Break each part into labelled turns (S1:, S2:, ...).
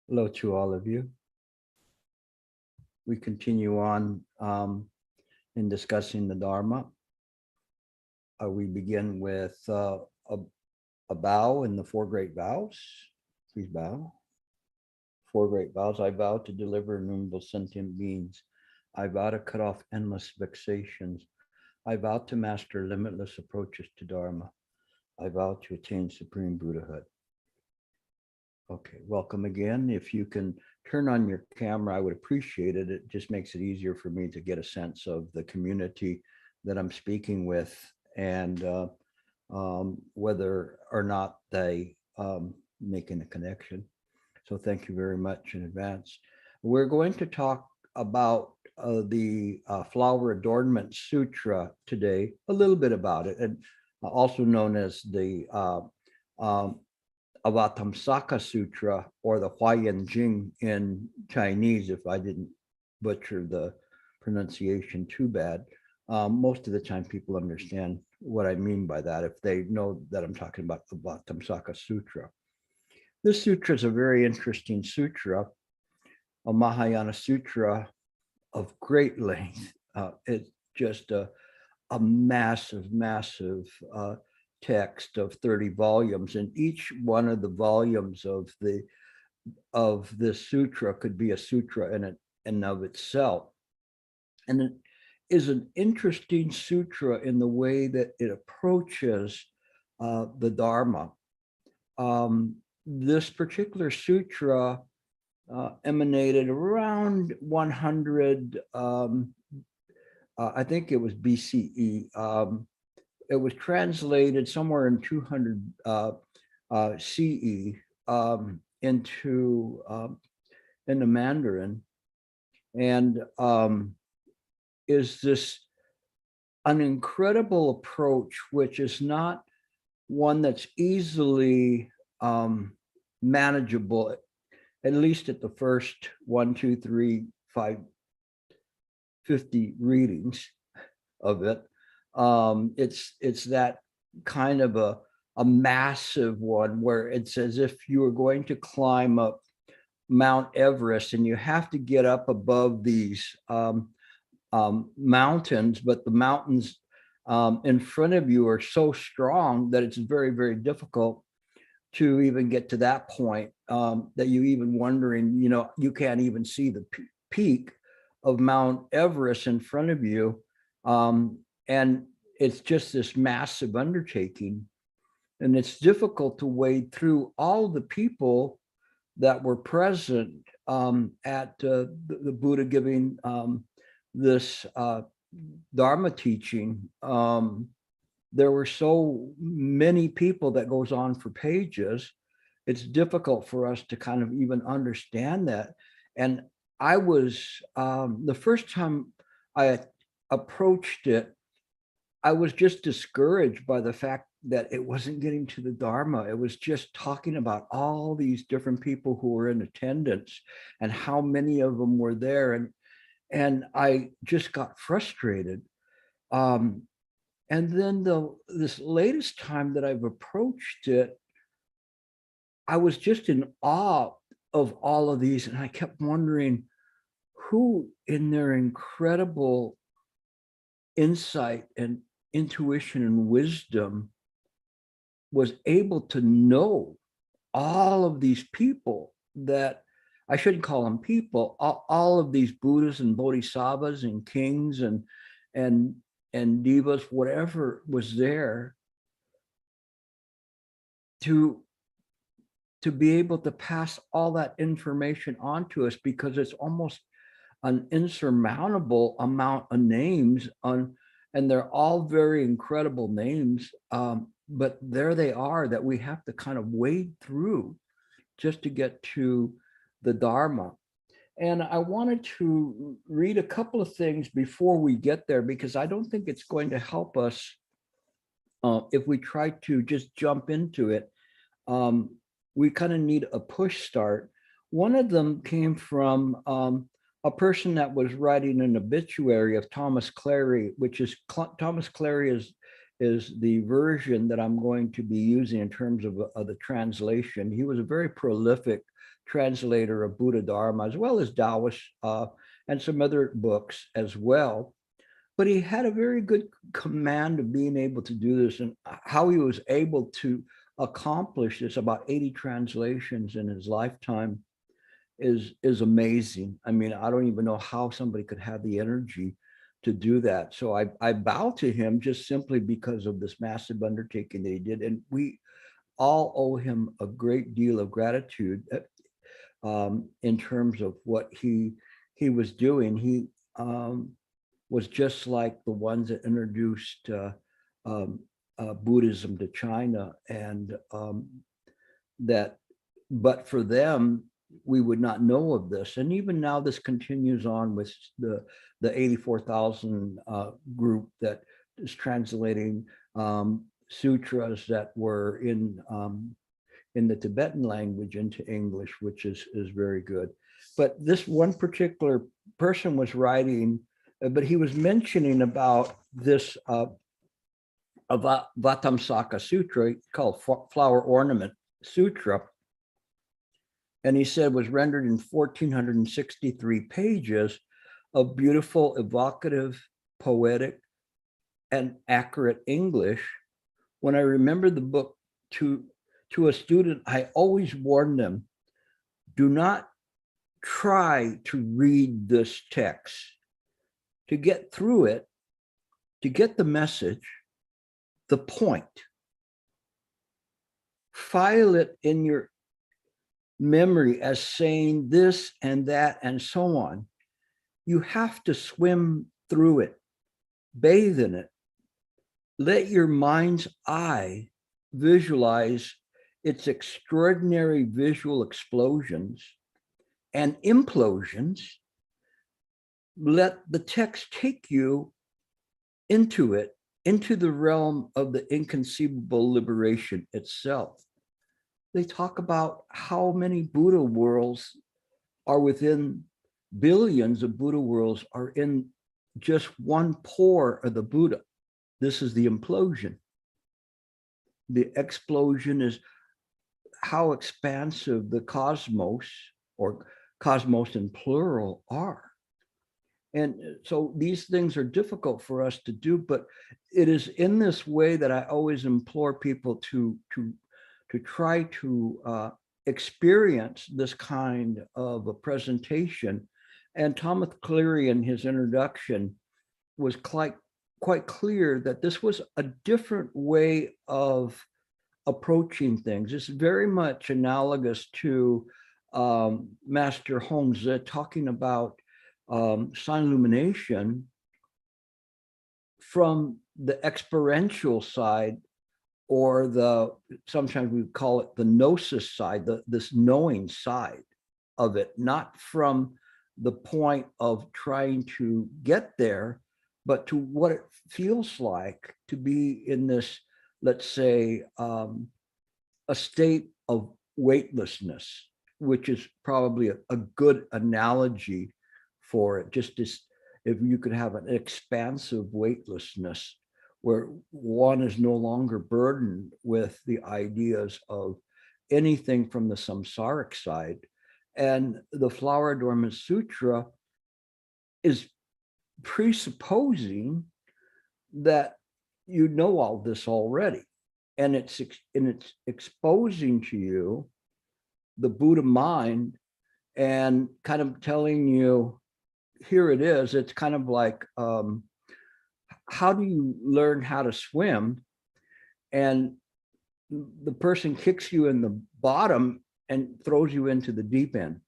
S1: Hello to all of you. We continue on in discussing the Dharma. We begin with a vow in the four great vows. Please bow. Four great vows. I vow to deliver innumerable sentient beings. I vow to cut off endless vexations. I vow to master limitless approaches to Dharma. I vow to attain supreme Buddhahood. Okay, welcome again. If you can turn on your camera, I would appreciate it. It just makes it easier for me to get a sense of the community that I'm speaking with and whether or not they making a connection. So thank you very much in advance. We're going to talk about the Flower Adornment Sutra today, a little bit about it, and also known as the Avatamsaka Sutra, or the Huayan Jing in Chinese, if I didn't butcher the pronunciation too bad. Most of the time people understand what I mean by that if they know that I'm talking about the Avatamsaka Sutra. This sutra is a very interesting sutra, a Mahayana sutra of great length. It's just a massive text of 30 volumes, and each one of the volumes of this sutra could be a sutra in and of itself. And it is an interesting sutra in the way that it approaches the Dharma. This particular sutra emanated around 100, I think it was BCE. It was translated somewhere in 200 CE into Mandarin, and is this an incredible approach, which is not one that's easily manageable, at least at the first 1, 2, 3, 5, 50 readings of it. It's that kind of a massive one where it's as if you were going to climb up Mount Everest and you have to get up above these mountains, but the mountains in front of you are so strong that it's very, very difficult to even get to that point, that you even wondering, you can't even see the peak of Mount Everest in front of you. And it's just this massive undertaking. And it's difficult to wade through all the people that were present at the Buddha giving this Dharma teaching. There were so many people that goes on for pages. It's difficult for us to kind of even understand that. And I was, the first time I approached it, I was just discouraged by the fact that it wasn't getting to the Dharma. It was just talking about all these different people who were in attendance and how many of them were there. And I just got frustrated. And then this latest time that I've approached it, I was just in awe of all of these. And I kept wondering who in their incredible insight and intuition and wisdom was able to know all of these people that I shouldn't call them people, all of these Buddhas and Bodhisattvas and kings and divas, whatever was there, to be able to pass all that information on to us, because it's almost an insurmountable amount of names and they're all very incredible names, but there they are that we have to kind of wade through just to get to the Dharma. And I wanted to read a couple of things before we get there, because I don't think it's going to help us if we try to just jump into it. We kind of need a push start. One of them came from a person that was writing an obituary of Thomas Clary, which is Thomas Clary is the version that I'm going to be using in terms of the translation. He was a very prolific translator of Buddha Dharma, as well as Taoist and some other books as well. But he had a very good command of being able to do this, and how he was able to accomplish this, about 80 translations in his lifetime, is amazing. I mean, I don't even know how somebody could have the energy to do that. So I bow to him just simply because of this massive undertaking that he did. And we all owe him a great deal of gratitude in terms of what he was doing. He was just like the ones that introduced Buddhism to China, and that, but for them, we would not know of this. And even now this continues on with the 84,000 group that is translating sutras that were in the Tibetan language into English, which is very good. But this one particular person was writing, but he was mentioning about this Avatamsaka Sutra, called Flower Ornament Sutra. And he said was rendered in 1,463 pages of beautiful, evocative, poetic, and accurate English. When I remember the book to a student, I always warn them, do not try to read this text. To get through it, to get the message, the point, file it in your memory as saying this and that and so on. You have to swim through it, bathe in it. Let your mind's eye visualize its extraordinary visual explosions and implosions. Let the text take you into it, into the realm of the inconceivable liberation itself. They talk about how many Buddha worlds are within billions of Buddha worlds are in just one pore of the Buddha. This is the implosion. The explosion is how expansive the cosmos, or cosmos in plural, are. And so these things are difficult for us to do, but it is in this way that I always implore people to try to experience this kind of a presentation. And Thomas Cleary, in his introduction, was quite clear that this was a different way of approaching things. It's very much analogous to Master Hongzhi talking about sign illumination from the experiential side, or sometimes we call it the gnosis side, this knowing side of it, not from the point of trying to get there, but to what it feels like to be in this, let's say, a state of weightlessness, which is probably a good analogy for it. Just as if you could have an expansive weightlessness where one is no longer burdened with the ideas of anything from the samsaric side. And the Flower Adornment Sutra is presupposing that you know all this already. And it's exposing to you the Buddha mind and kind of telling you, here it is. It's kind of like, how do you learn how to swim? And the person kicks you in the bottom and throws you into the deep end.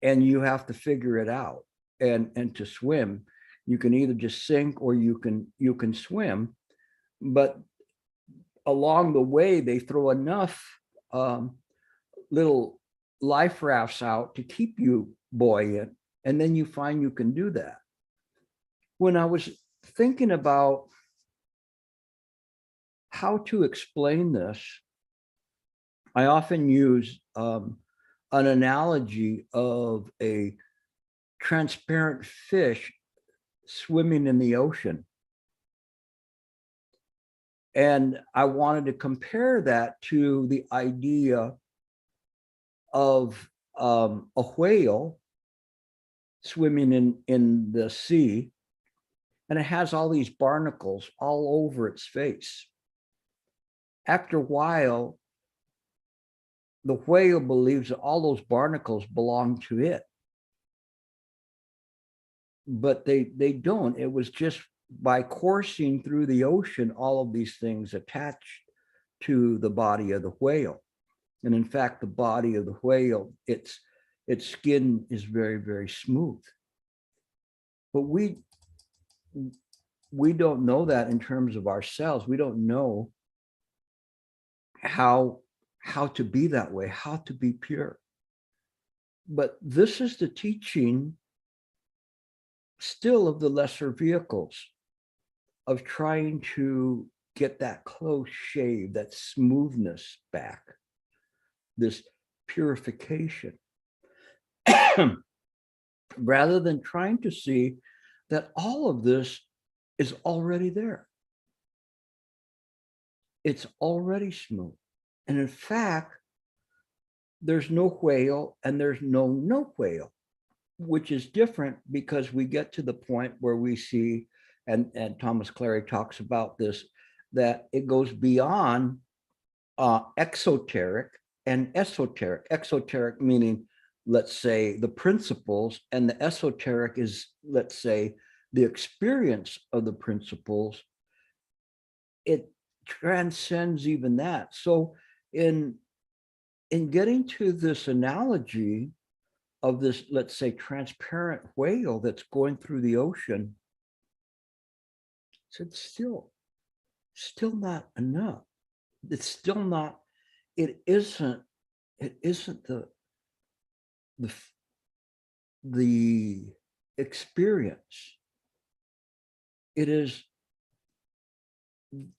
S1: And you have to figure it out. And to swim, you can either just sink or you can swim. But along the way, they throw enough little life rafts out to keep you buoyant. And then you find you can do that. When I was thinking about how to explain this, I often use an analogy of a transparent fish swimming in the ocean. And I wanted to compare that to the idea of a whale swimming in the sea, and it has all these barnacles all over its face. After a while, the whale believes that all those barnacles belong to it. But they don't. It was just by coursing through the ocean, all of these things attached to the body of the whale. And in fact, the body of the whale, its skin is very, very smooth. But we don't know that in terms of ourselves. We don't know how to be that way, how to be pure. But this is the teaching still of the lesser vehicles, of trying to get that close shave, that smoothness back, this purification, rather than trying to see that all of this is already there. It's already smooth. And in fact, there's no whale and there's no whale, which is different, because we get to the point where we see, and Thomas Clary talks about this, that it goes beyond exoteric and esoteric. Exoteric meaning, let's say, the principles, and the esoteric is, let's say, the experience of the principles. It transcends even that. So in getting to this analogy of this, let's say, transparent whale that's going through the ocean, it's still not enough. It's still not, it isn't the experience. It is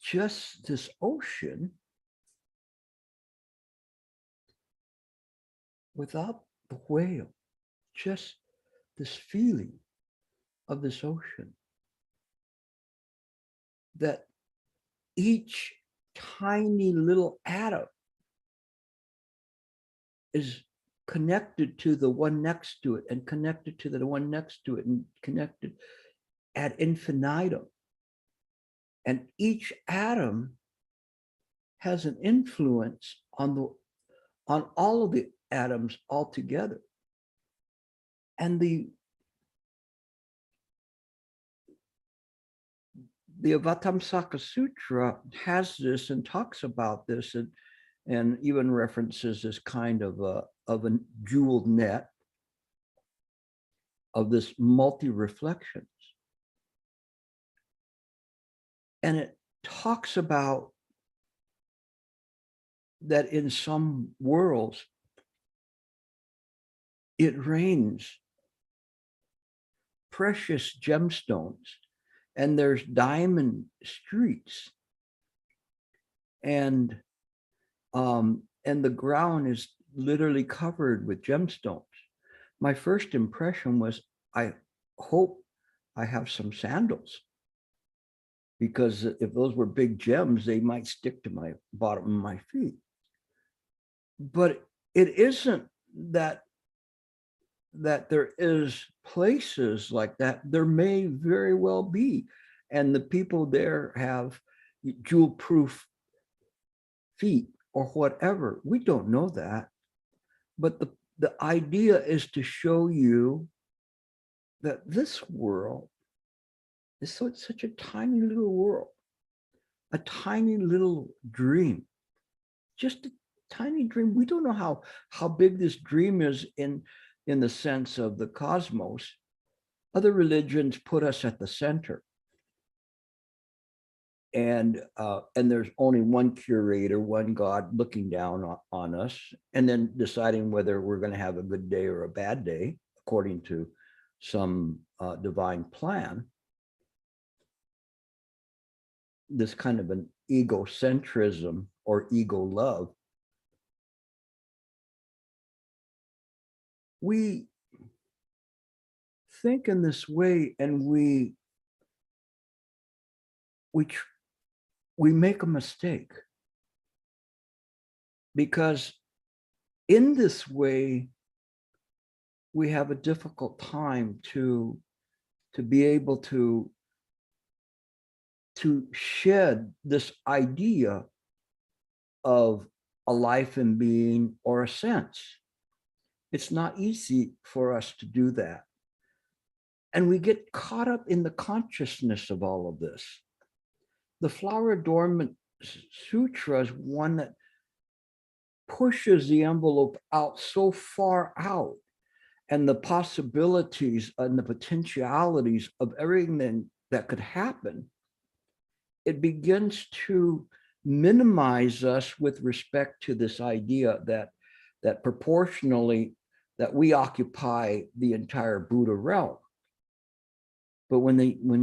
S1: just this ocean without the whale, just this feeling of this ocean, that each tiny little atom is connected to the one next to it, and connected to the one next to it, and connected ad infinitum. And each atom has an influence on all of the atoms altogether. And the Avatamsaka Sutra has this and talks about this, and even references this kind of a jeweled net of this multi-reflections. And it talks about that in some worlds, it rains precious gemstones, and there's diamond streets, and the ground is literally covered with gemstones. My first impression was, I hope I have some sandals, because if those were big gems, they might stick to my bottom of my feet. But it isn't that there is places like that. There may very well be, and the people there have jewel-proof feet or whatever. We don't know that, but the idea is to show you that this world is such a tiny little world, a tiny little dream, just a tiny dream. We don't know how big this dream is in the sense of the cosmos. Other religions put us at the center, and there's only one curator, one God looking down on us, and then deciding whether we're going to have a good day or a bad day according to some divine plan. This kind of an egocentrism or ego love. We think in this way, and we we make a mistake. Because in this way, we have a difficult time to be able to shed this idea of a life and being or a sense. It's not easy for us to do that. And we get caught up in the consciousness of all of this. The Flower Adornment Sutra is one that pushes the envelope out so far out, and the possibilities and the potentialities of everything that could happen, it begins to minimize us with respect to this idea that proportionally that we occupy the entire Buddha realm. But when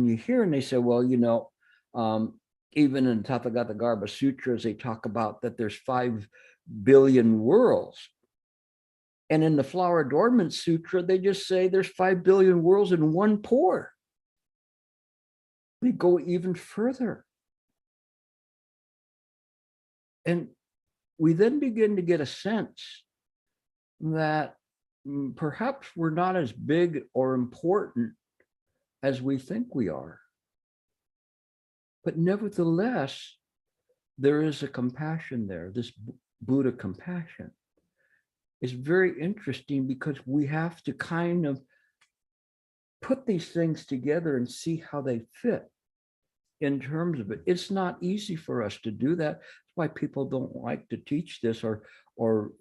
S1: you hear and they say, well, you know, even in Tathagata Garbha Sutras, they talk about that there's 5 billion worlds. And in the Flower Adornment Sutra, they just say there's 5 billion worlds in one pore. They go even further. And we then begin to get a sense that perhaps we're not as big or important as we think we are. But nevertheless, there is a compassion there, this Buddha compassion. Is very interesting because we have to kind of put these things together and see how they fit in terms of it. It's not easy for us to do that. That's why people don't like to teach this or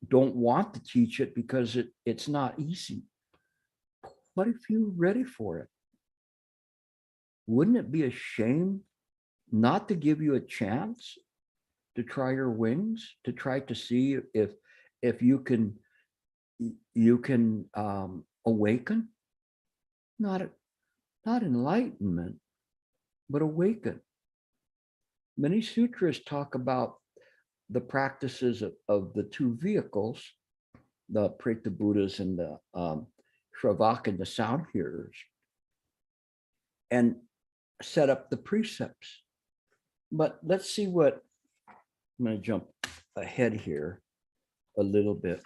S1: don't want to teach it, because it's not easy. What if you're ready for it? Wouldn't it be a shame not to give you a chance to try your wings, to try to see if you can awaken, not enlightenment, but awaken. Many sutras talk about the practices of the 2 vehicles, the Preta Buddhas and the Shravaka and the sound hearers, and set up the precepts. But let's see what, I'm going to jump ahead here a little bit.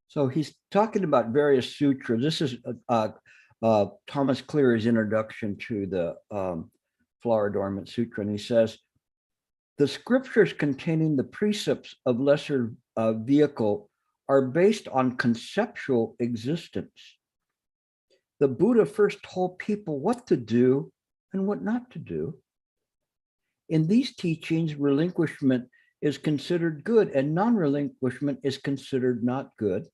S1: So he's talking about various sutras. This is Thomas Cleary's introduction to the Flower Adornment Sutra. And he says, the scriptures containing the precepts of lesser vehicle are based on conceptual existence. The Buddha first told people what to do and what not to do. In these teachings, relinquishment is considered good and non-relinquishment is considered not good.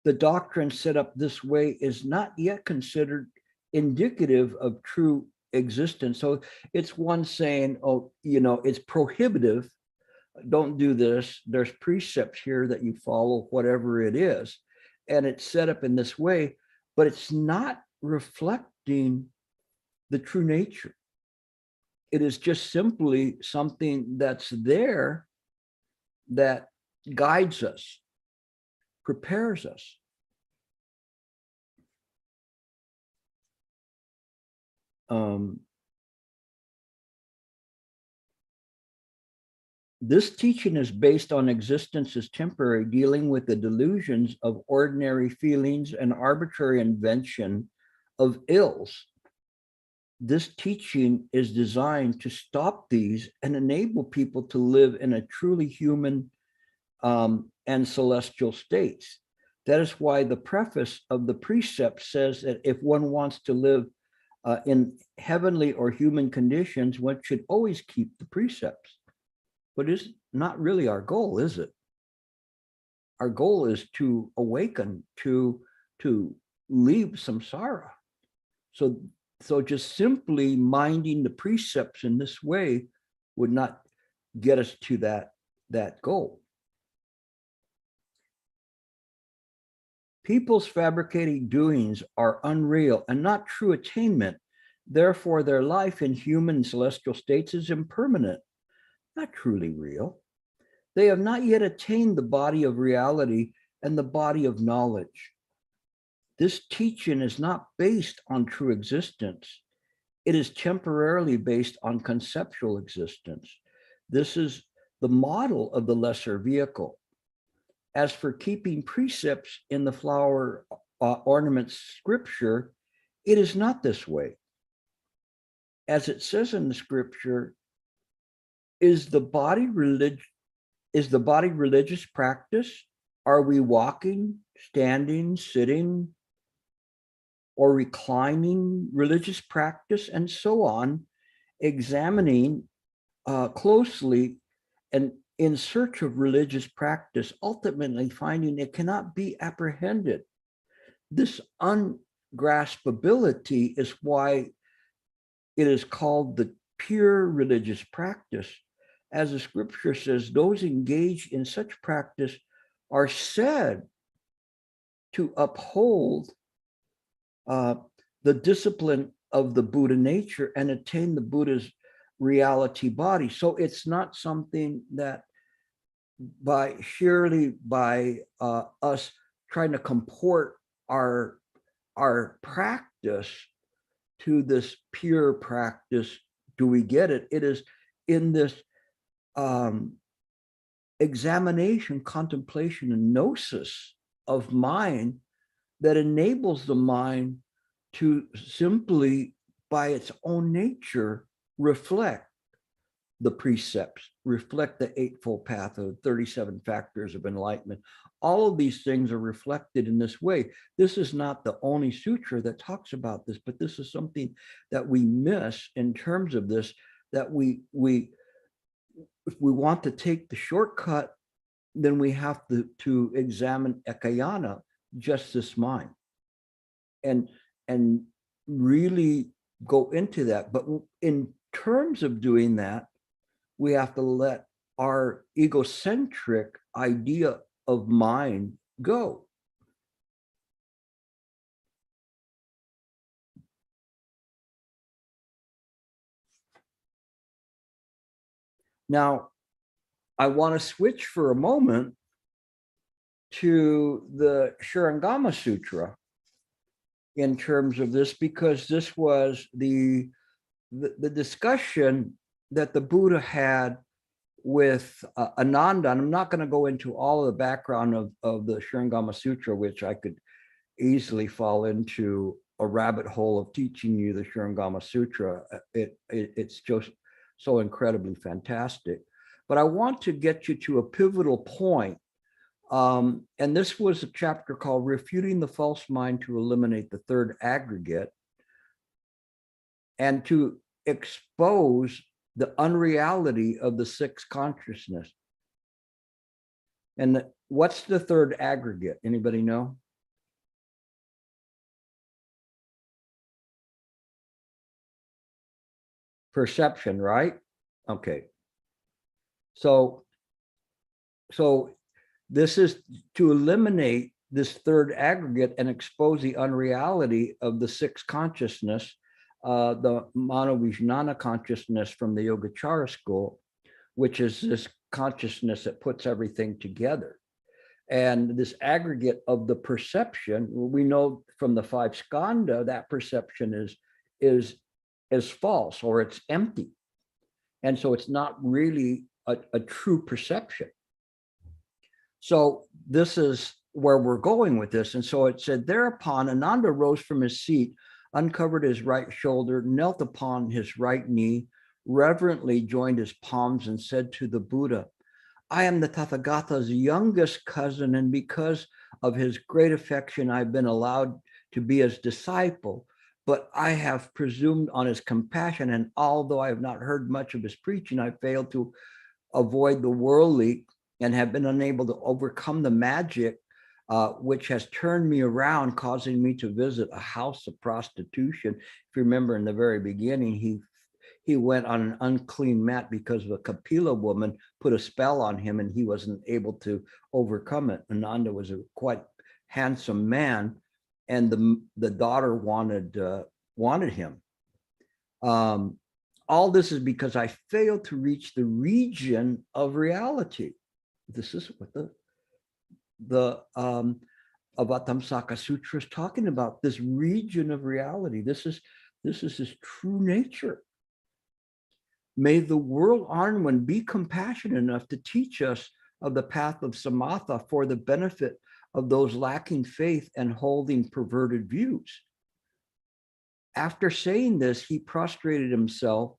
S1: The doctrine set up this way is not yet considered indicative of true existence. So it's one saying, oh, you know, it's prohibitive. Don't do this. There's precepts here that you follow, whatever it is. And it's set up in this way, but it's not reflecting the true nature. It is just simply something that's there that guides us, prepares us. This teaching is based on existence as temporary, dealing with the delusions of ordinary feelings and arbitrary invention of ills. This teaching is designed to stop these and enable people to live in a truly human and celestial states. That is why the preface of the precept says that if one wants to live in heavenly or human conditions, one should always keep the precepts. But it's not really our goal, is it? Our goal is to awaken, to leave samsara. So just simply minding the precepts in this way would not get us to that goal. People's fabricated doings are unreal and not true attainment. Therefore, their life in human and celestial states is impermanent. not truly real. They have not yet attained the body of reality and the body of knowledge. This teaching is not based on true existence. It is temporarily based on conceptual existence. This is the model of the lesser vehicle. As for keeping precepts in the flower ornament scripture, it is not this way. As it says in the scripture, is the body religious practice? Are we walking, standing, sitting, or reclining religious practice, and so on, examining closely and in search of religious practice, ultimately finding it cannot be apprehended. This ungraspability is why it is called the pure religious practice. As the scripture says, those engaged in such practice are said to uphold the discipline of the Buddha nature and attain the Buddha's reality body. So it's not something that surely by us trying to comport our practice to this pure practice do we get it. It is in this examination, contemplation, and gnosis of mind that enables the mind to simply, by its own nature, reflect the precepts, reflect the Eightfold Path of 37 factors of enlightenment. All of these things are reflected in this way. This is not the only sutra that talks about this, but this is something that we miss in terms of this, that if we want to take the shortcut, then we have to examine ekayana, just this mind, and really go into that. But in terms of doing that, we have to let our egocentric idea of mind go. Now, I want to switch for a moment to the Shurangama Sutra in terms of this, because this was the discussion that the Buddha had with Ananda. And I'm not going to go into all of the background of the Shurangama Sutra, which I could easily fall into a rabbit hole of teaching you the Shurangama Sutra. It's just so incredibly fantastic. But I want to get you to a pivotal point. And this was a chapter called Refuting the False Mind to Eliminate the Third Aggregate, and to expose the unreality of the sixth consciousness. And what's the third aggregate? Anybody know? Perception, right? Okay. So this is to eliminate this third aggregate and expose the unreality of the sixth consciousness, the Manovijnana consciousness from the Yogacara school, which is this consciousness that puts everything together. And this aggregate of the perception, we know from the five skandha that perception is false, or it's empty. And so it's not really a true perception. So this is where we're going with this. And so it said, thereupon Ananda rose from his seat, uncovered his right shoulder, knelt upon his right knee, reverently joined his palms, and said to the Buddha, I am the Tathagata's youngest cousin, and because of his great affection, I've been allowed to be his disciple. But I have presumed on his compassion, and although I have not heard much of his preaching, I failed to avoid the worldly and have been unable to overcome the magic which has turned me around, causing me to visit a house of prostitution. If you remember in the very beginning, he went on an unclean mat because of a Kapila woman put a spell on him, and he wasn't able to overcome it. Ananda was a quite handsome man, and the daughter wanted him. all this is because I failed to reach the region of reality. This is what the Avatamsaka Sutra is talking about, this region of reality. This is his true nature. May the world honored one be compassionate enough to teach us of the path of samatha for the benefit of those lacking faith and holding perverted views. After saying this, he prostrated himself,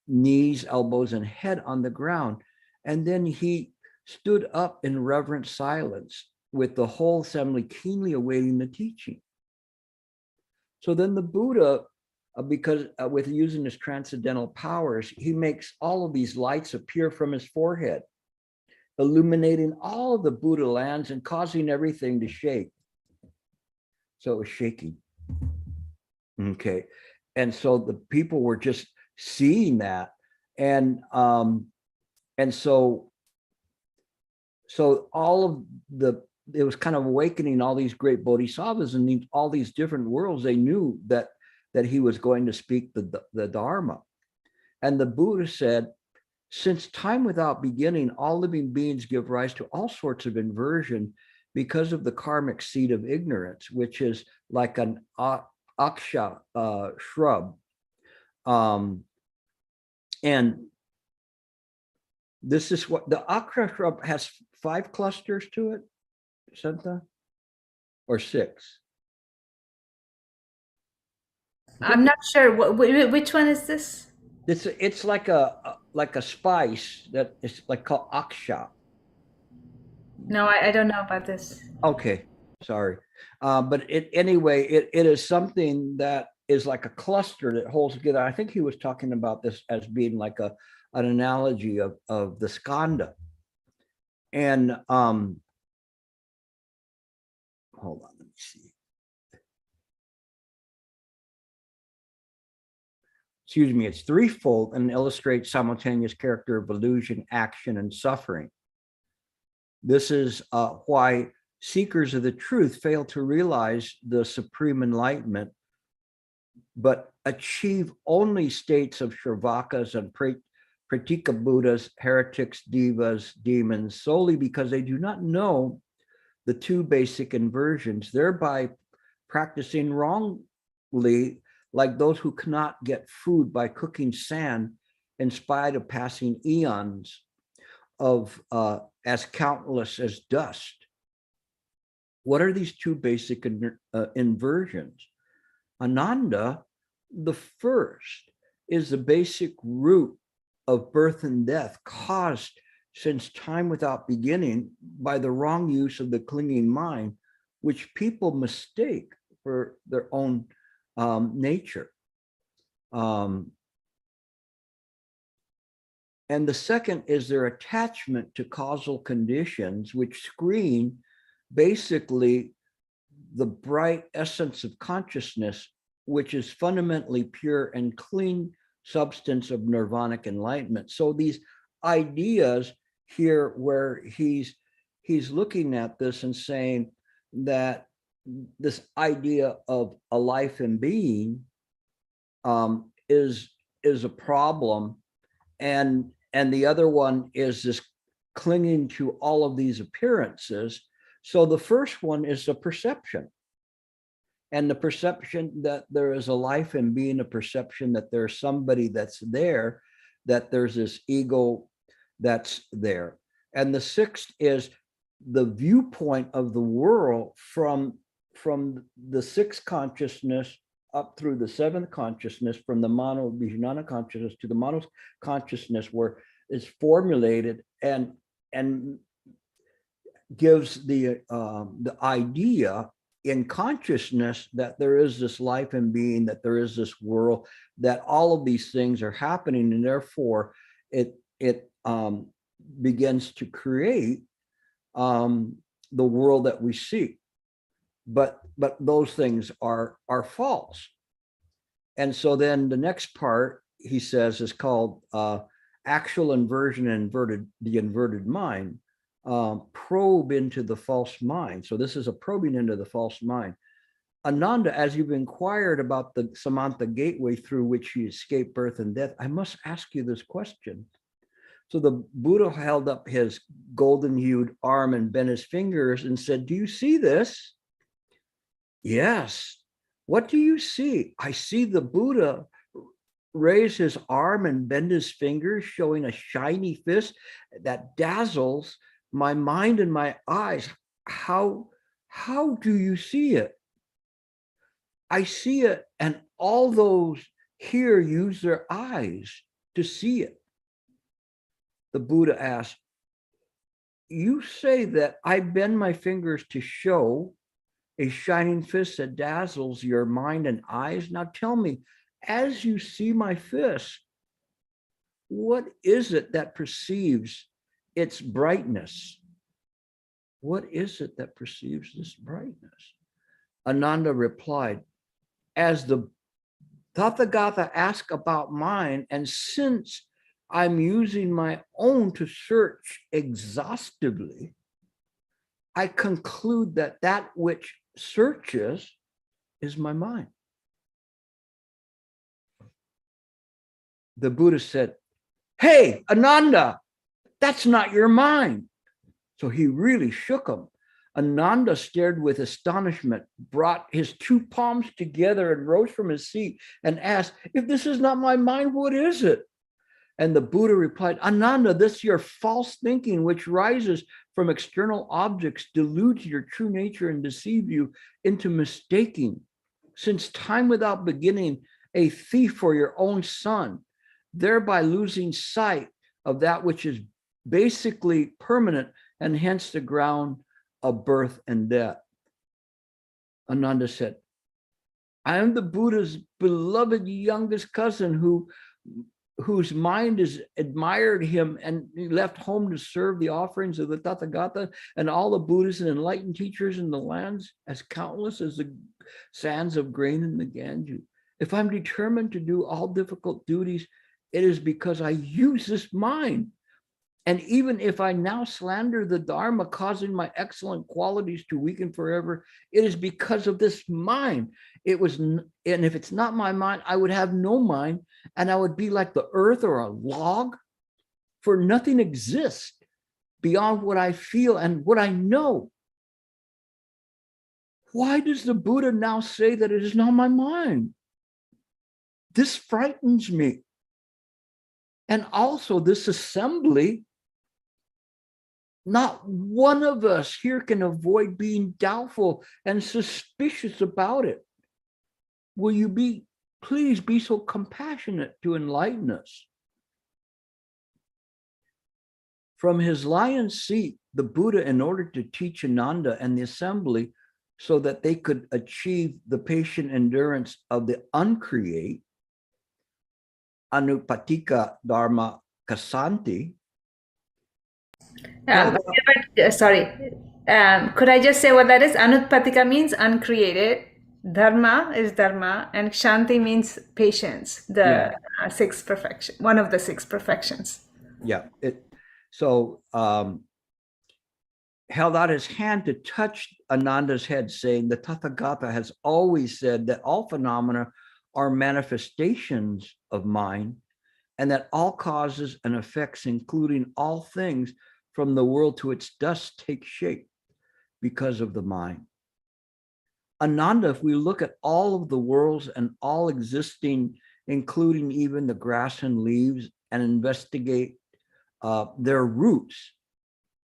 S1: knees, elbows, and head on the ground. And then he stood up in reverent silence with the whole assembly keenly awaiting the teaching. So then the Buddha, because with using his transcendental powers, he makes all of these lights appear from his forehead, illuminating all of the Buddha lands and causing everything to shake. So it was shaking. Okay. And so the people were just seeing that. And so all of it was kind of awakening all these great bodhisattvas and all these different worlds. They knew that he was going to speak the Dharma. And the Buddha said, since time without beginning, all living beings give rise to all sorts of inversion because of the karmic seed of ignorance, which is like an aksha shrub. And this is what the aksha shrub has 5 clusters to it, Santa, or 6?
S2: I'm not sure. Which one is this?
S1: It's like a spice that is like called aksha.
S2: No, I don't know about this.
S1: Okay, sorry. But anyway, it is something that is like a cluster that holds together. I think he was talking about this as being like an analogy of the skanda. And hold on, let me see. Excuse me, it's threefold and illustrates simultaneous character of illusion, action, and suffering. This is why seekers of the truth fail to realize the supreme enlightenment, but achieve only states of Shravakas and Pratika Buddhas, heretics, divas, demons, solely because they do not know the 2 basic inversions, thereby practicing wrongly, like those who cannot get food by cooking sand in spite of passing eons of as countless as dust. What are these 2 basic inversions? Ananda, the first, is the basic root of birth and death caused since time without beginning by the wrong use of the clinging mind, which people mistake for their own nature. And the second is their attachment to causal conditions, which screen basically the bright essence of consciousness, which is fundamentally pure and clean substance of nirvanic enlightenment. So these ideas here where he's looking at this and saying that this idea of a life and being is a problem, and the other one is this clinging to all of these appearances. So the first one is the perception, and the perception that there is a life and being, a perception that there's somebody that's there, that there's this ego that's there. And the 6th is the viewpoint of the world from the 6th consciousness up through the 7th consciousness, from the mono vijnana consciousness to the mono consciousness, where it's formulated and gives the idea in consciousness that there is this life and being, that there is this world, that all of these things are happening, and therefore it begins to create the world that we see. But those things are false. And so then the next part, he says, is called actual inversion and the inverted mind. Probe into the false mind. So this is a probing into the false mind. Ananda, as you've inquired about the Samantha gateway through which you escape birth and death, I must ask you this question. So the Buddha held up his golden-hued arm and bent his fingers and said, do you see this? Yes. What do you see? I see the Buddha raise his arm and bend his fingers, showing a shiny fist that dazzles my mind and my eyes. How do you see it? I see it, and all those here use their eyes to see it. The Buddha asked, you say that I bend my fingers to show a shining fist that dazzles your mind and eyes. Now tell me, as you see my fist, what is it that perceives its brightness? What is it that perceives this brightness? Ananda replied, as the Tathagata asked about mine, and since I'm using my own to search exhaustively, I conclude that that which searches is my mind. The Buddha said, hey, Ananda, that's not your mind. So he really shook him. Ananda stared with astonishment, brought his two palms together and rose from his seat and asked, if this is not my mind, what is it? And the Buddha replied, Ananda, this your false thinking, which rises from external objects, deludes your true nature and deceive you into mistaking. Since time without beginning, a thief for your own son, thereby losing sight of that which is basically permanent and hence the ground of birth and death. Ananda said, I am the Buddha's beloved youngest cousin whose mind has admired him and he left home to serve the offerings of the Tathagata and all the Buddhists and enlightened teachers in the lands as countless as the sands of grain in the Ganges. If I'm determined to do all difficult duties, it is because I use this mind. And even if I now slander the Dharma, causing my excellent qualities to weaken forever, it is because of this mind. And if it's not my mind, I would have no mind, and I would be like the earth or a log, for nothing exists beyond what I feel and what I know. Why does the Buddha now say that it is not my mind? This frightens me. And also this assembly, not one of us here can avoid being doubtful and suspicious about it. Will you please be so compassionate to enlighten us? From his lion's seat, the Buddha, in order to teach Ananda and the assembly so that they could achieve the patient endurance of the uncreate, Anupatika Dharma Kasanti.
S2: Sorry. Could I just say what that is? Anutpatika means uncreated. Dharma is Dharma, and Kshanti means patience, the sixth perfection, one of the six perfections.
S1: Yeah. Held out his hand to touch Ananda's head, saying, the Tathagata has always said that all phenomena are manifestations of mind, and that all causes and effects, including all things from the world to its dust, take shape because of the mind. Ananda, if we look at all of the worlds and all existing, including even the grass and leaves, and investigate their roots,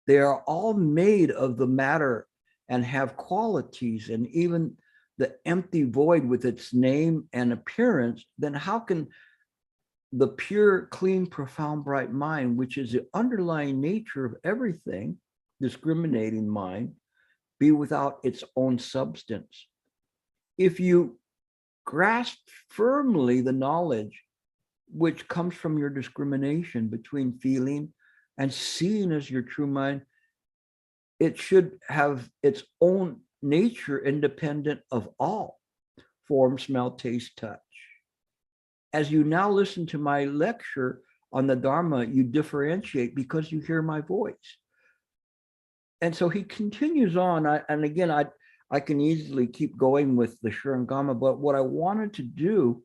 S1: they are all made of the matter and have qualities, and even the empty void with its name and appearance, then how can the pure, clean, profound, bright mind, which is the underlying nature of everything, discriminating mind, be without its own substance? If you grasp firmly the knowledge which comes from your discrimination between feeling and seeing as your true mind, it should have its own nature independent of all form, smell, taste, touch. As you now listen to my lecture on the Dharma, you differentiate because you hear my voice. And so he continues on. I can easily keep going with the Shurangama, but what I wanted to do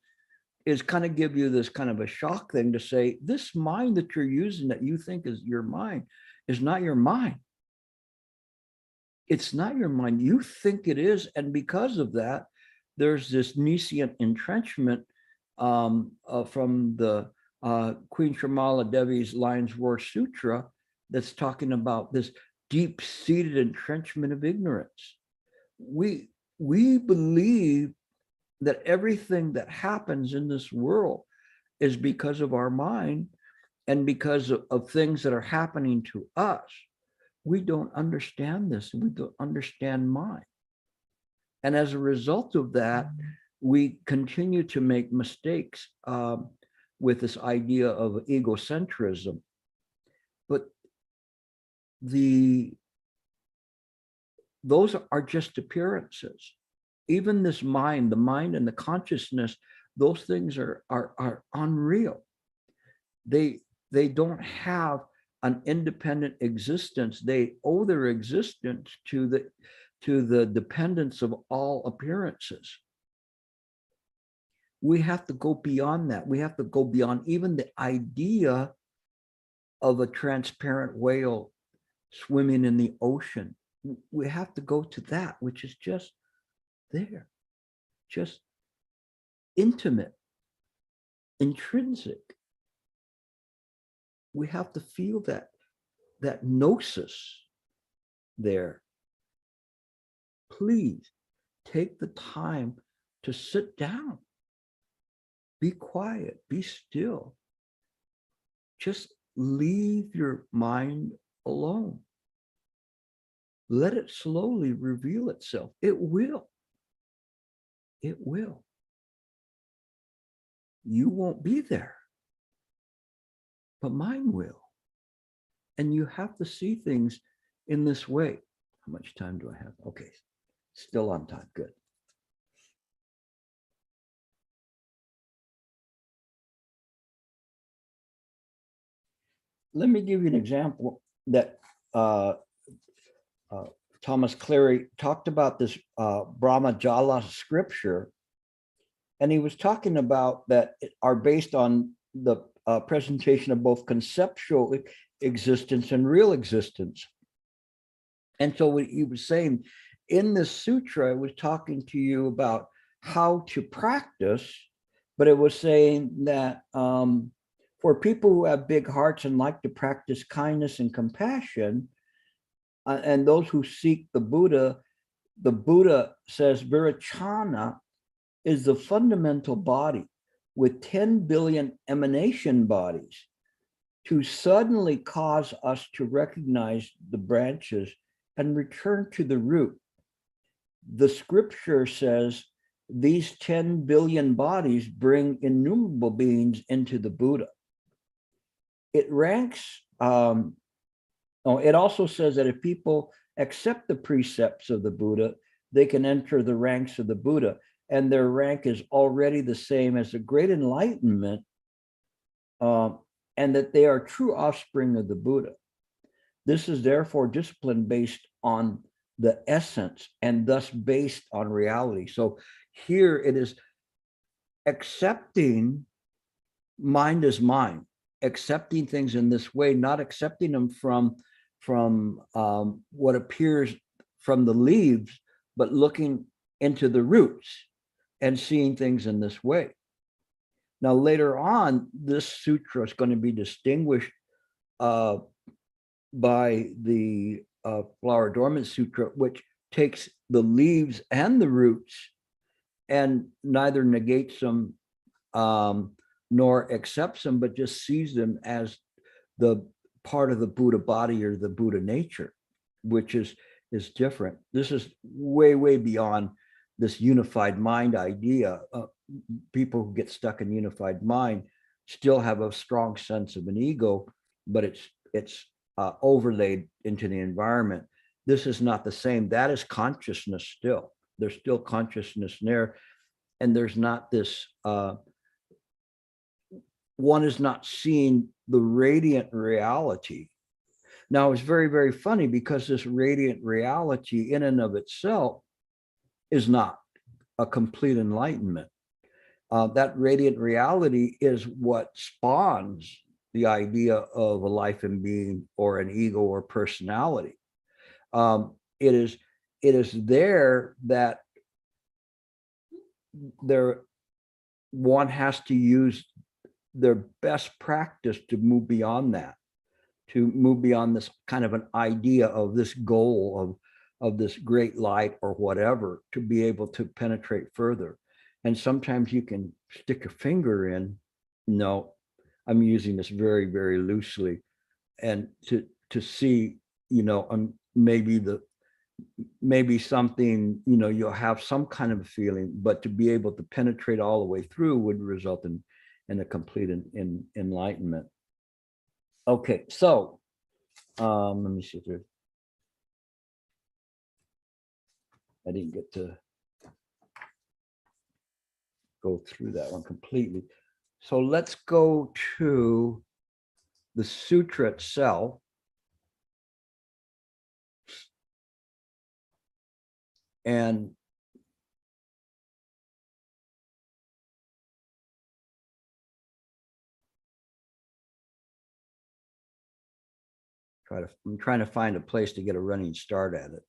S1: is kind of give you this kind of a shock thing to say, this mind that you're using that you think is your mind is not your mind. It's not your mind. You think it is. And because of that, there's this nescient entrenchment from the Queen Shamala Devi's Lion's Roar Sutra that's talking about this deep-seated entrenchment of ignorance. We believe that everything that happens in this world is because of our mind and because of things that are happening to us. We don't understand this. We don't understand mind. And as a result of that, we continue to make mistakes with this idea of egocentrism. But those are just appearances. Even this mind, the mind and the consciousness, those things are unreal. They don't have an independent existence. They owe their existence to the dependence of all appearances. We have to go beyond that. We have to go beyond even the idea of a transparent whale swimming in the ocean. We have to go to that, which is just there, just intimate, intrinsic. We have to feel that gnosis there. Please take the time to sit down, be quiet, be still. Just leave your mind alone. Let it slowly reveal itself. It will. It will. You won't be there, but mine will. And you have to see things in this way. How much time do I have? Okay, still on time. Good. Let me give you an example that Thomas Cleary talked about this Brahmajala scripture, and he was talking about that are based on the presentation of both conceptual existence and real existence. And so what he was saying in this sutra, I was talking to you about how to practice, but it was saying that for people who have big hearts and like to practice kindness and compassion, and those who seek the Buddha says Virachana is the fundamental body with 10 billion emanation bodies to suddenly cause us to recognize the branches and return to the root. The scripture says these 10 billion bodies bring innumerable beings into the Buddha. It ranks, it also says that if people accept the precepts of the Buddha, they can enter the ranks of the Buddha, and their rank is already the same as the great enlightenment, and that they are true offspring of the Buddha. This is therefore discipline based on the essence and thus based on reality. So here it is accepting mind as mind, accepting things in this way, not accepting them from what appears from the leaves, but looking into the roots and seeing things in this way. Now, later on, this sutra is going to be distinguished by the Flower Dormant Sutra, which takes the leaves and the roots and neither negates them nor accepts them, but just sees them as the part of the Buddha body or the Buddha nature, which is different. This is way, way beyond this unified mind idea. People who get stuck in unified mind still have a strong sense of an ego, but it's overlaid into the environment. This is not the same. That is consciousness still. There's still consciousness there, and there's not this, one is not seeing the radiant reality. Now, it's very, very funny because this radiant reality in and of itself is not a complete enlightenment. That radiant reality is what spawns the idea of a life and being or an ego or personality. It is there that one has to use their best practice to move beyond that, to move beyond this kind of an idea of this goal of this great light or whatever, to be able to penetrate further. And sometimes you can stick a finger in, no, I'm using this very, very loosely, and to see, maybe something, you'll have some kind of a feeling, but to be able to penetrate all the way through would result in a complete enlightenment. Okay, so let me see if there's, I didn't get to go through that one completely. So let's go to the sutra itself. And I'm trying to find a place to get a running start at it.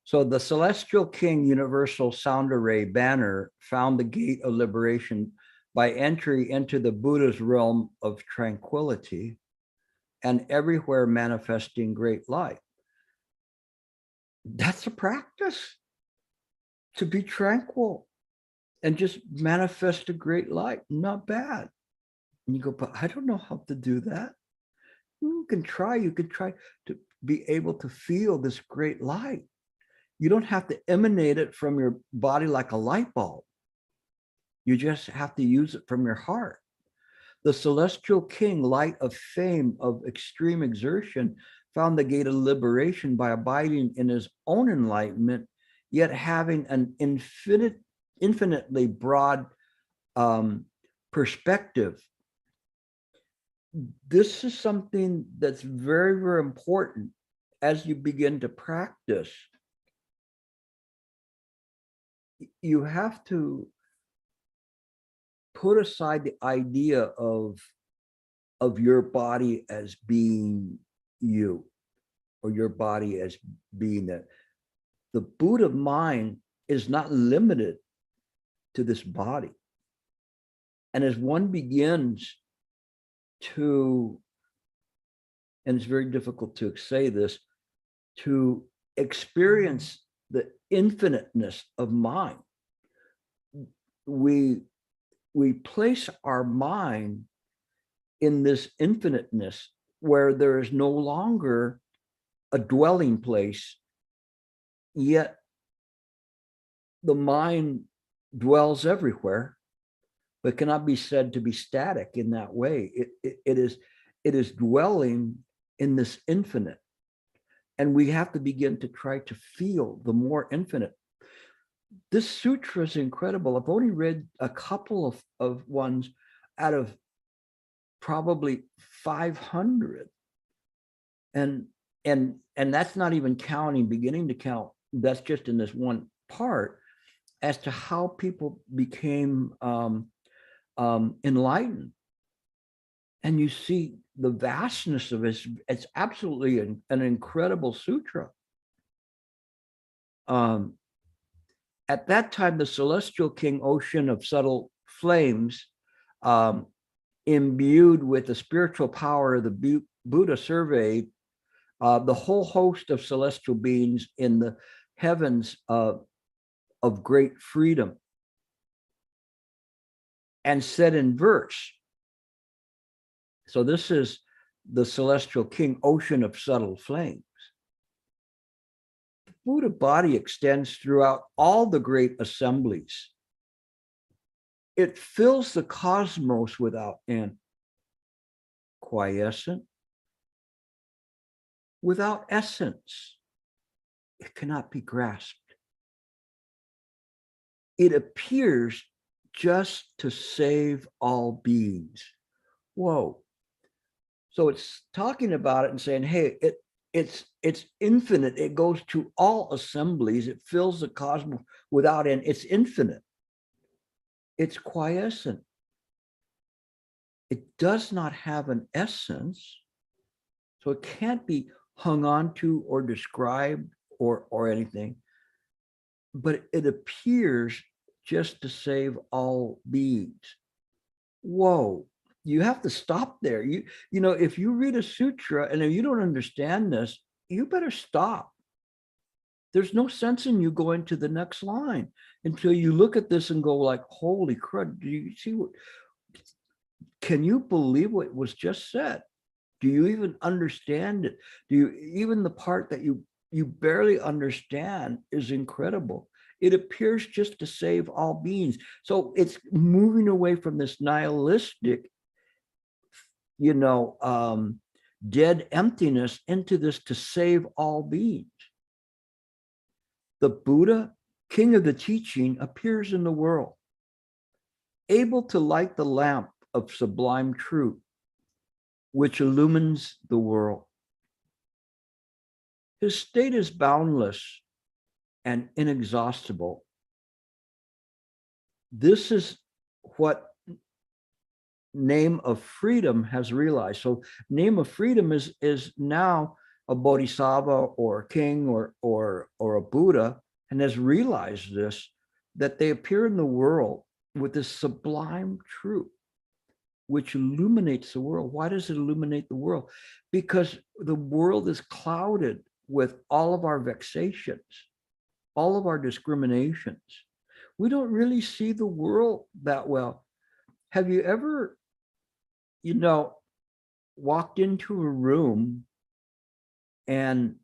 S1: So the Celestial King Universal Sound Array banner found the gate of liberation by entry into the Buddha's realm of tranquility, and everywhere manifesting great light. That's a practice, to be tranquil and just manifest a great light. Not bad. And you go, but I don't know how to do that. You could try to be able to feel this great light. You don't have to emanate it from your body like a light bulb. You just have to use it from your heart. The Celestial King, light of fame, of extreme exertion, found the gate of liberation by abiding in his own enlightenment, yet having an infinitely broad perspective. This is something that's very, very important as you begin to practice. You have to put aside the idea of your body as being you, or your body as being that. The Buddha mind is not limited to this body. And as one begins to, and it's very difficult to say this, to experience the infiniteness of mind, we place our mind in this infiniteness where there is no longer a dwelling place, yet the mind dwells everywhere, but cannot be said to be static in that way. It is dwelling in this infinite. And we have to begin to try to feel the more infinite. This sutra is incredible. I've only read a couple of ones out of probably 500. And that's not even counting, beginning to count, that's just in this one part, as to how people became enlightened. And you see the vastness of it. It's absolutely an incredible sutra. At that time, the Celestial King, ocean of subtle flames, imbued with the spiritual power of the Buddha, surveyed the whole host of celestial beings in the heavens of great freedom, and said in verse. So this is the Celestial King, ocean of subtle flames. The Buddha body extends throughout all the great assemblies. It fills the cosmos without end, quiescent, without essence. It cannot be grasped. It appears just to save all beings. Whoa. So it's talking about it and saying, hey, it's infinite. It goes to all assemblies. It fills the cosmos without end. It's infinite. It's quiescent. It does not have an essence, so it can't be hung on to or described or anything. But it appears just to save all beings. Whoa. You have to stop there. You know, if you read a sutra and if you don't understand this, you better stop. There's no sense in you going to the next line until you look at this and go like, holy crud, do you see what, can you believe what was just said? Do you even understand it? Do you, even the part that you barely understand is incredible. It appears just to save all beings. So it's moving away from this nihilistic, you know, dead emptiness into this to save all beings. The Buddha, king of the teaching, appears in the world, able to light the lamp of sublime truth, which illumines the world. His state is boundless and inexhaustible. This is what Name of Freedom has realized. So Name of Freedom is now a bodhisattva or a king or a Buddha, and has realized this, that they appear in the world with this sublime truth, which illuminates the world. Why does it illuminate the world? Because the world is clouded with all of our vexations, all of our discriminations. We don't really see the world that well. Have you ever, you know, walked into a room and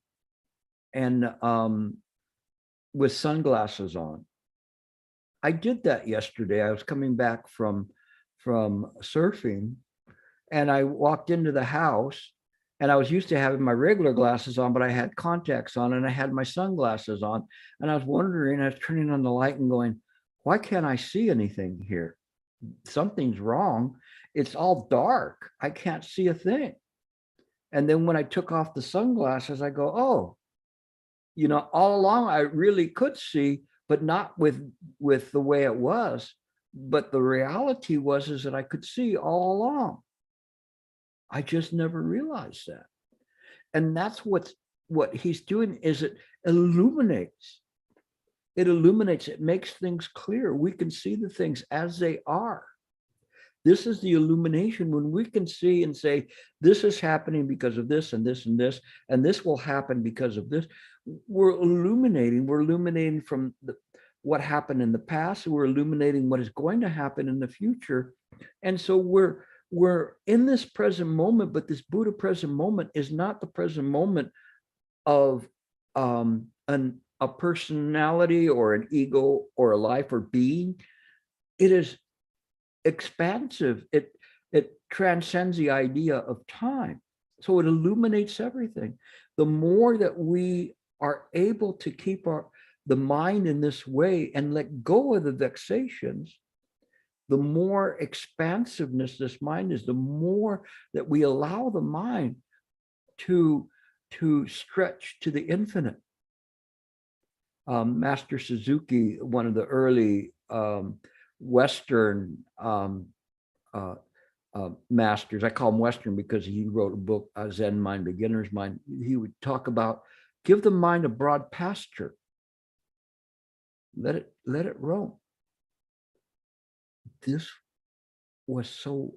S1: with sunglasses on? I did that yesterday. I was coming back from surfing, and I walked into the house, and I was used to having my regular glasses on, but I had contacts on and I had my sunglasses on, and I was wondering, I was turning on the light and going, why can't I see anything here? Something's wrong. It's all dark. I can't see a thing. And then when I took off the sunglasses, I go, oh, you know, all along I really could see, but not with the way it was. But the reality was is that I could see all along. I just never realized that. And that's what he's doing, is it illuminates. It illuminates, it makes things clear. We can see the things as they are. This is the illumination, when we can see and say, this is happening because of this and this and this, and this will happen because of this. We're illuminating from what happened in the past. We're illuminating what is going to happen in the future. And so we're in this present moment, but this Buddha present moment is not the present moment of a personality or an ego or a life or being. It is expansive. It transcends the idea of time. So it illuminates everything. The more that we are able to keep the mind in this way and let go of the vexations, the more expansiveness this mind is, the more that we allow the mind to stretch to the infinite. Master Suzuki, one of the early Western masters, I call him Western because he wrote a book, Zen Mind, Beginner's Mind. He would talk about, give the mind a broad pasture. Let it roam. This was so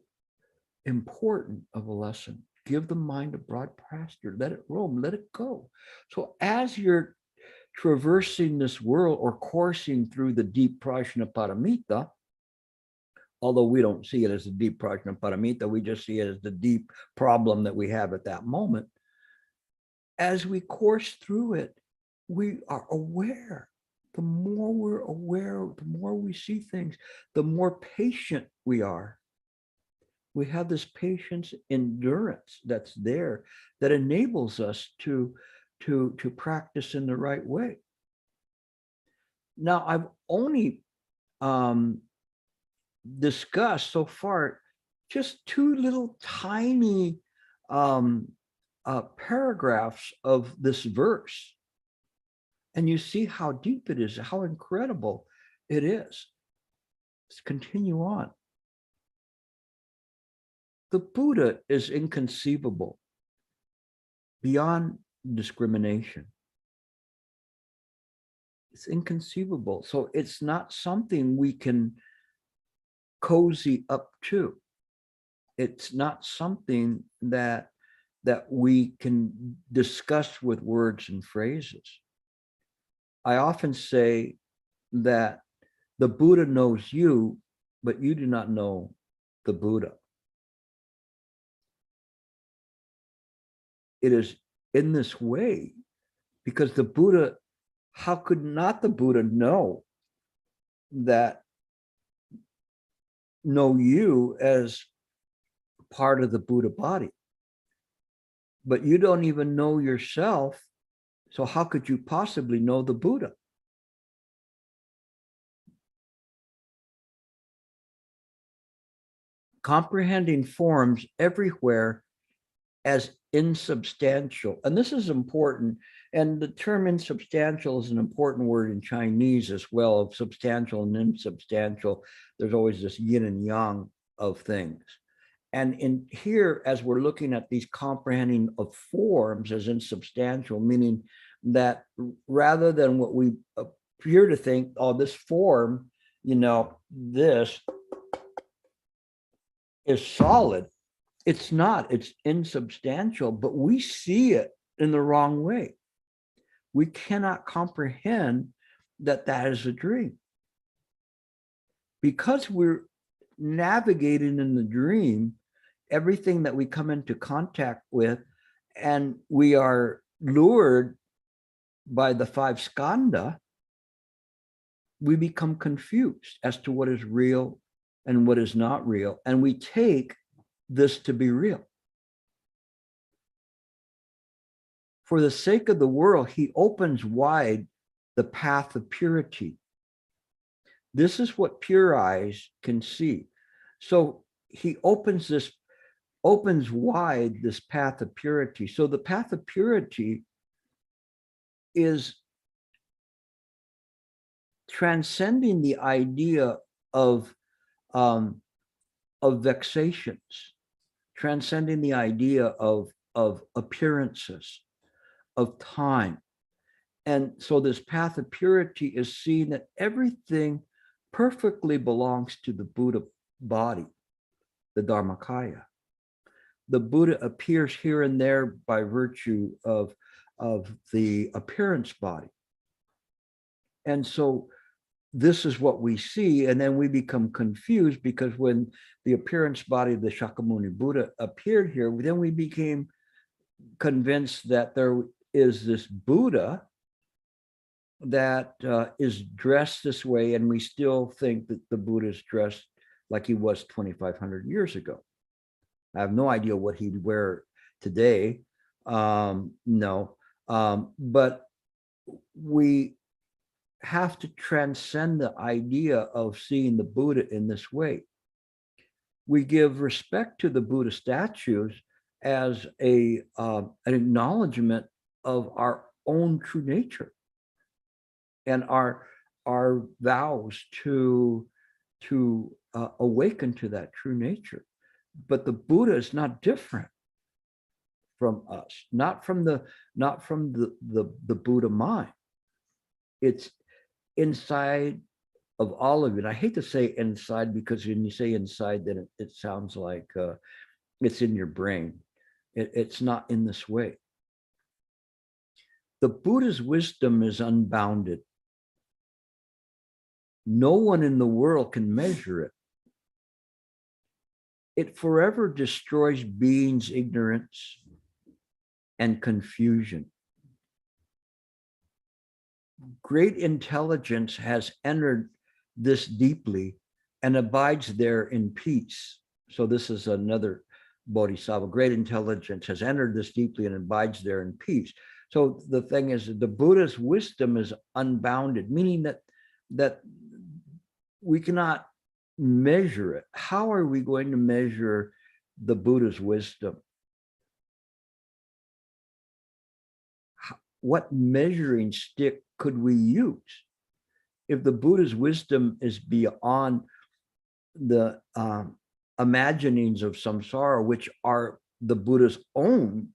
S1: important of a lesson. Give the mind a broad pasture. Let it roam. Let it go. So as you're traversing this world or coursing through the deep prajnaparamita, although we don't see it as a deep prajnaparamita, we just see it as the deep problem that we have at that moment. As we course through it, we are aware. The more we're aware, the more we see things, the more patient we are. We have this patience, endurance that's there that enables us to practice in the right way. Now, I've only discussed so far just two little tiny paragraphs of this verse, and you see how deep it is, how incredible it is. Let's continue on. The Buddha is inconceivable, beyond discrimination. It's inconceivable. So it's not something we can cozy up to. It's not something that we can discuss with words and phrases. I often say that the Buddha knows you, but you do not know the Buddha. It is in this way because the Buddha, how could not the Buddha know you as part of the Buddha body? But you don't even know yourself. So how could you possibly know the Buddha? Comprehending forms everywhere as insubstantial. And this is important. And the term insubstantial is an important word in Chinese as well, of substantial and insubstantial. There's always this yin and yang of things. And in here, as we're looking at these comprehending of forms as insubstantial, meaning that rather than what we appear to think, oh, this form, this is solid. It's not, it's insubstantial, but we see it in the wrong way. We cannot comprehend that is a dream. Because we're navigating in the dream, everything that we come into contact with, and we are lured by the 5 skandha, we become confused as to what is real and what is not real. And we take this to be real. For the sake of the world, he opens wide the path of purity. This is what pure eyes can see. So he opens wide this path of purity. So the path of purity is transcending the idea of vexations, transcending the idea of appearances, of time. And so this path of purity is seeing that everything perfectly belongs to the Buddha body, the Dharmakaya. The Buddha appears here and there by virtue of the appearance body. And so this is what we see, and then we become confused because when the appearance body of the Shakyamuni Buddha appeared here, then we became convinced that there is this Buddha that is dressed this way, and we still think that the Buddha is dressed like he was 2,500 years ago. I have no idea what he'd wear today. But we have to transcend the idea of seeing the Buddha in this way. We give respect to the Buddha statues as an acknowledgement of our own true nature and our vows to awaken to that true nature. But the Buddha is not different from us, not from the Buddha mind. It's inside of all of you. And I hate to say inside, because when you say inside, then it sounds like it's in your brain. It's not in this way. The Buddha's wisdom is unbounded. No one in the world can measure it. It forever destroys being's ignorance and confusion. Great intelligence has entered this deeply and abides there in peace. So this is another bodhisattva. Great intelligence has entered this deeply and abides there in peace. So the thing is, the Buddha's wisdom is unbounded, meaning that we cannot measure it. How are we going to measure the Buddha's wisdom? what measuring stick could we use? If the Buddha's wisdom is beyond the imaginings of samsara, which are the Buddha's own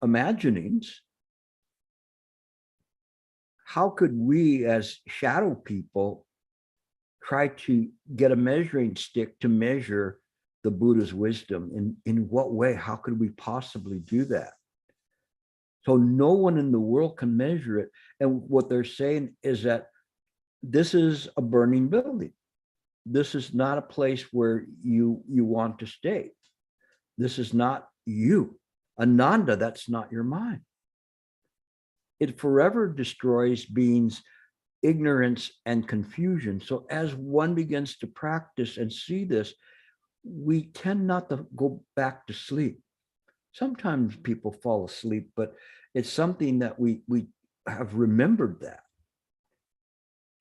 S1: imaginings, how could we as shadow people try to get a measuring stick to measure the Buddha's wisdom? In what way? How could we possibly do that? So no one in the world can measure it. And what they're saying is that this is a burning building. This is not a place where you want to stay. This is not you. Ananda, that's not your mind. It forever destroys beings' ignorance and confusion. So as one begins to practice and see this, we tend not to go back to sleep. Sometimes people fall asleep, but it's something that we have remembered that.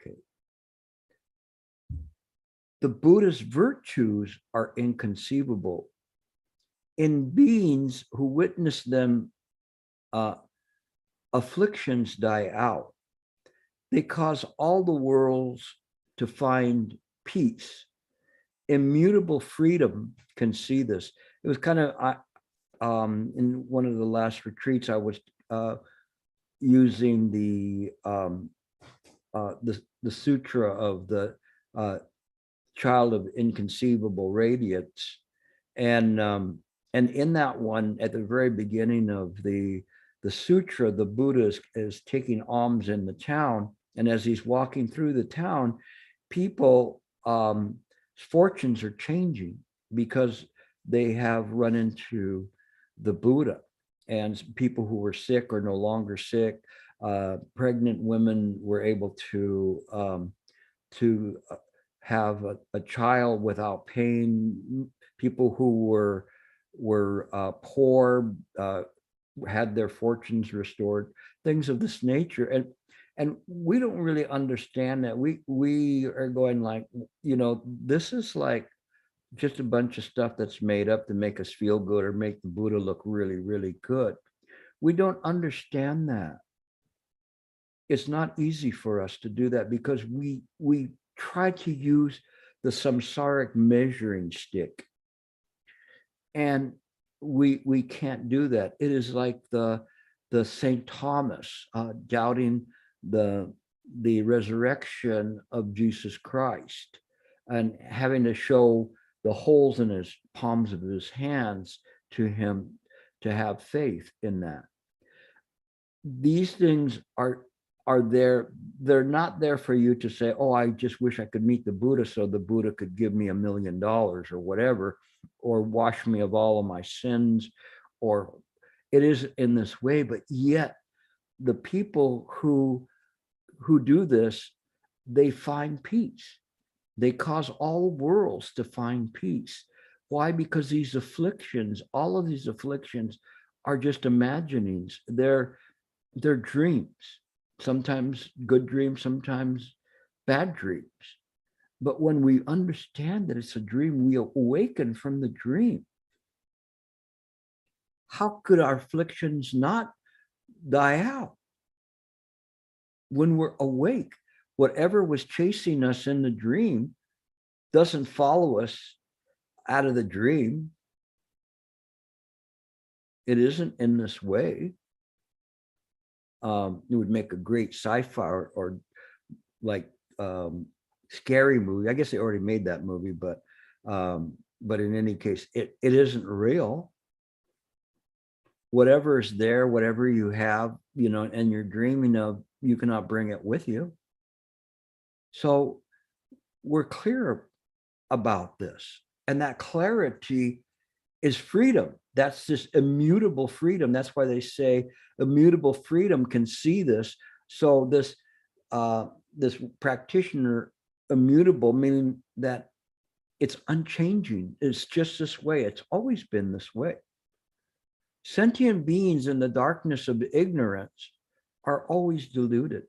S1: Okay. The Buddhist virtues are inconceivable. In beings who witness them, afflictions die out. They cause all the worlds to find peace. Immutable freedom can see this. It was kind of in one of the last retreats, I was using the sutra of the child of inconceivable radiance, and in that one, at the very beginning of the sutra, the Buddha is taking alms in the town, and as he's walking through the town, people fortunes are changing because they have run into the Buddha, and people who were sick are no longer sick. Pregnant women were able to have a child without pain. People who were poor had their fortunes restored. Things of this nature, and we don't really understand that. We are going like, this is like just a bunch of stuff that's made up to make us feel good or make the Buddha look really, really good. We don't understand that. It's not easy for us to do that because we try to use the samsaric measuring stick, and we can't do that. It is like the Saint Thomas doubting the resurrection of Jesus Christ and having to show the holes in his palms of his hands to him to have faith in that. These things are there. They're not there for you to say, oh, I just wish I could meet the Buddha so the Buddha could give me $1 million or whatever, or wash me of all of my sins, or it is in this way. But yet the people who do this, they find peace. They cause all worlds to find peace. Why? Because these afflictions, all of these afflictions, are just imaginings. They're dreams. Sometimes good dreams, sometimes bad dreams. But when we understand that it's a dream, we awaken from the dream. How could our afflictions not die out? When we're awake, whatever was chasing us in the dream doesn't follow us out of the dream. It isn't in this way. It would make a great sci-fi or like scary movie. I guess they already made that movie, but in any case, it isn't real. Whatever is there, whatever you have, and you're dreaming of, you cannot bring it with you. So we're clear about this, and that clarity is freedom. That's this immutable freedom. That's why they say immutable freedom can see this. So this practitioner, immutable, meaning that it's unchanging. It's just this way. It's always been this way. Sentient beings in the darkness of ignorance are always deluded.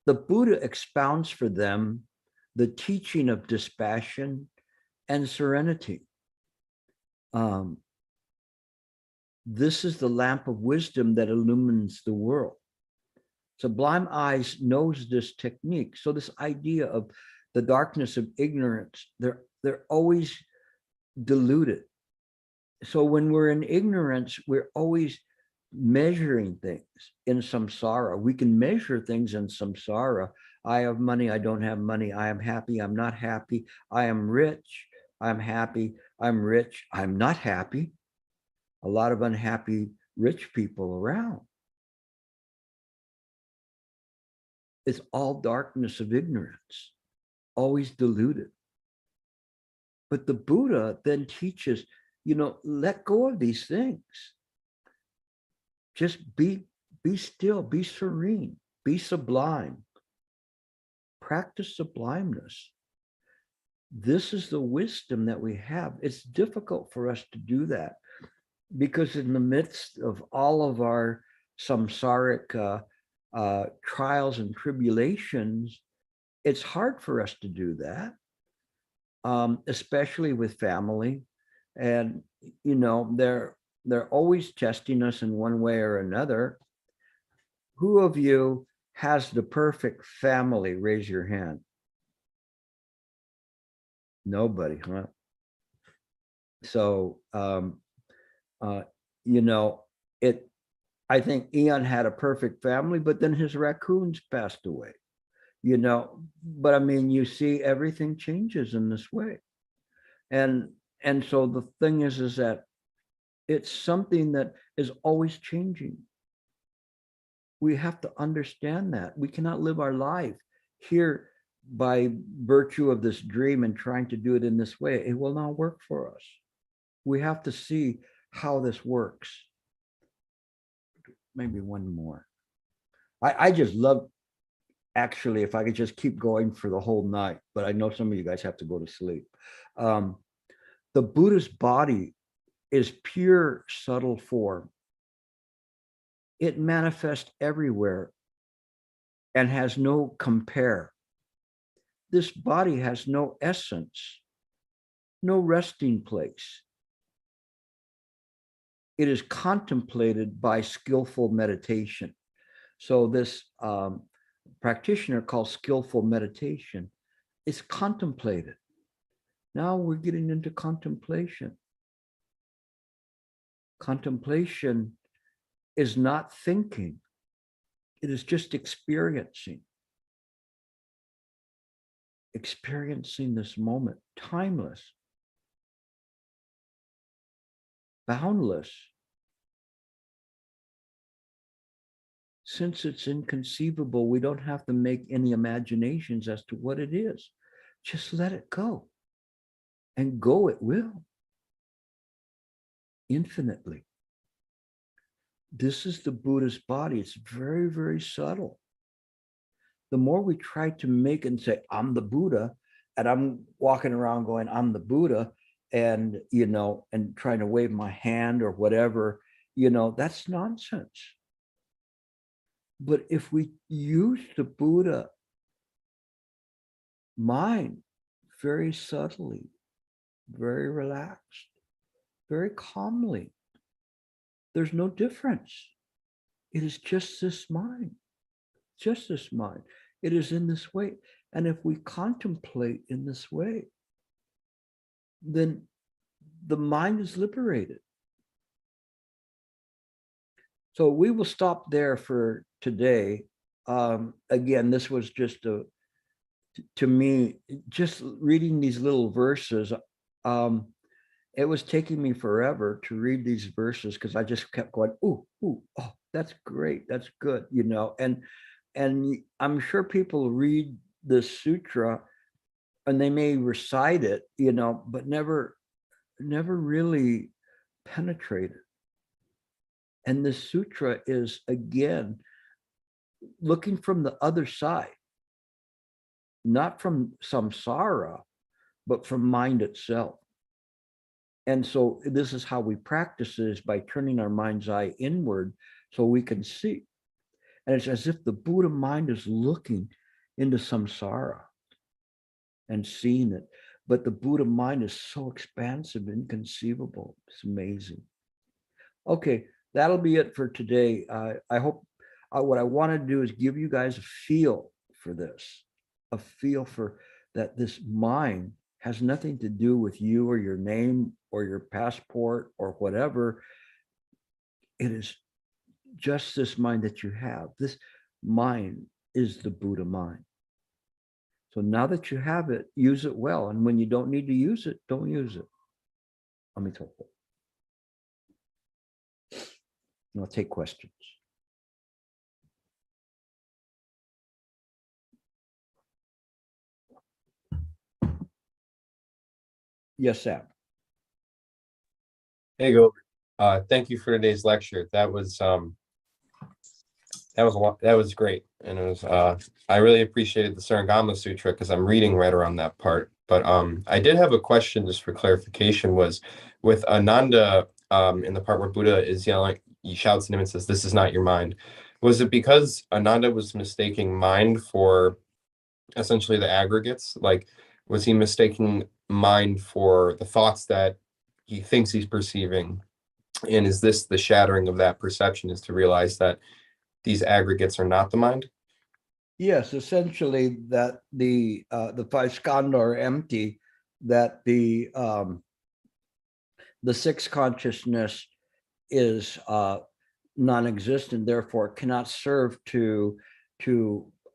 S1: The Buddha expounds for them the teaching of dispassion and serenity. This is the lamp of wisdom that illumines the world. Sublime Eyes knows this technique. So this idea of the darkness of ignorance, they're always diluted. So when we're in ignorance, we're always measuring things in samsara. We can measure things in samsara. I have money, I don't have money. I am happy, I'm not happy. I am rich, I'm happy, I'm rich, I'm not happy. A lot of unhappy rich people around. It's all darkness of ignorance, always diluted. But the Buddha then teaches, let go of these things. Just be still, be serene, be sublime. Practice sublimeness. This is the wisdom that we have. It's difficult for us to do that because in the midst of all of our samsaric trials and tribulations, it's hard for us to do that, especially with family. And, they're always testing us in one way or another. Who of you has the perfect family? Raise your hand. Nobody, huh? So, I think Ian had a perfect family, but then his raccoons passed away, but I mean, you see, everything changes in this way. And so the thing is that it's something that is always changing. We have to understand that. We cannot live our life here by virtue of this dream and trying to do it in this way. It will not work for us. We have to see how this works. Maybe one more. I just love, actually, if I could just keep going for the whole night, but I know some of you guys have to go to sleep. The Buddha's body is pure, subtle form. It manifests everywhere and has no compare. This body has no essence, no resting place. It is contemplated by skillful meditation. So this practitioner called skillful meditation is contemplated. Now we're getting into contemplation. Contemplation is not thinking. It is just experiencing. Experiencing this moment, timeless, boundless. Since it's inconceivable, we don't have to make any imaginations as to what it is. Just let it go. And go it will. Infinitely. This is the Buddha's body. It's very, very subtle. The more we try to make and say, I'm the Buddha, and I'm walking around going, I'm the Buddha, and, and trying to wave my hand or whatever, that's nonsense. But if we use the Buddha mind very subtly, very relaxed, very calmly, there's no difference. It is just this mind, just this mind. It is in this way. And if we contemplate in this way, then the mind is liberated. So we will stop there for today. Again, this was just to me, just reading these little verses, it was taking me forever to read these verses because I just kept going, ooh, oh, that's great, that's good, and I'm sure people read this sutra and they may recite it, but never really penetrate it. And this sutra is, again, looking from the other side, not from samsara, but from mind itself. And so this is how we practice this, by turning our mind's eye inward so we can see. And it's as if the Buddha mind is looking into samsara and seeing it. But the Buddha mind is so expansive, inconceivable. It's amazing. Okay, that'll be it for today. I hope what I want to do is give you guys a feel for this, a feel for that this mind has nothing to do with you or your name or your passport or whatever. It is just this mind that you have. This mind is the Buddha mind. So now that you have it, use it well. And when you don't need to use it, don't use it. Let me talk. I'll take questions. Yes, Sam.
S3: Hey, Gilbert. Thank you for today's lecture. That was a lot. That was great, and it was. I really appreciated the Sarangama Sutra because I'm reading right around that part. But I did have a question just for clarification. Was with Ananda in the part where Buddha is yelling, he shouts at him and says, "This is not your mind." Was it because Ananda was mistaking mind for essentially the aggregates? Like, was he mistaking mind for the thoughts that he thinks he's perceiving? And is this the shattering of that perception, is to realize that these aggregates are not the mind?
S1: Yes, essentially that the five skandha are empty, that the sixth consciousness is non-existent, therefore cannot serve to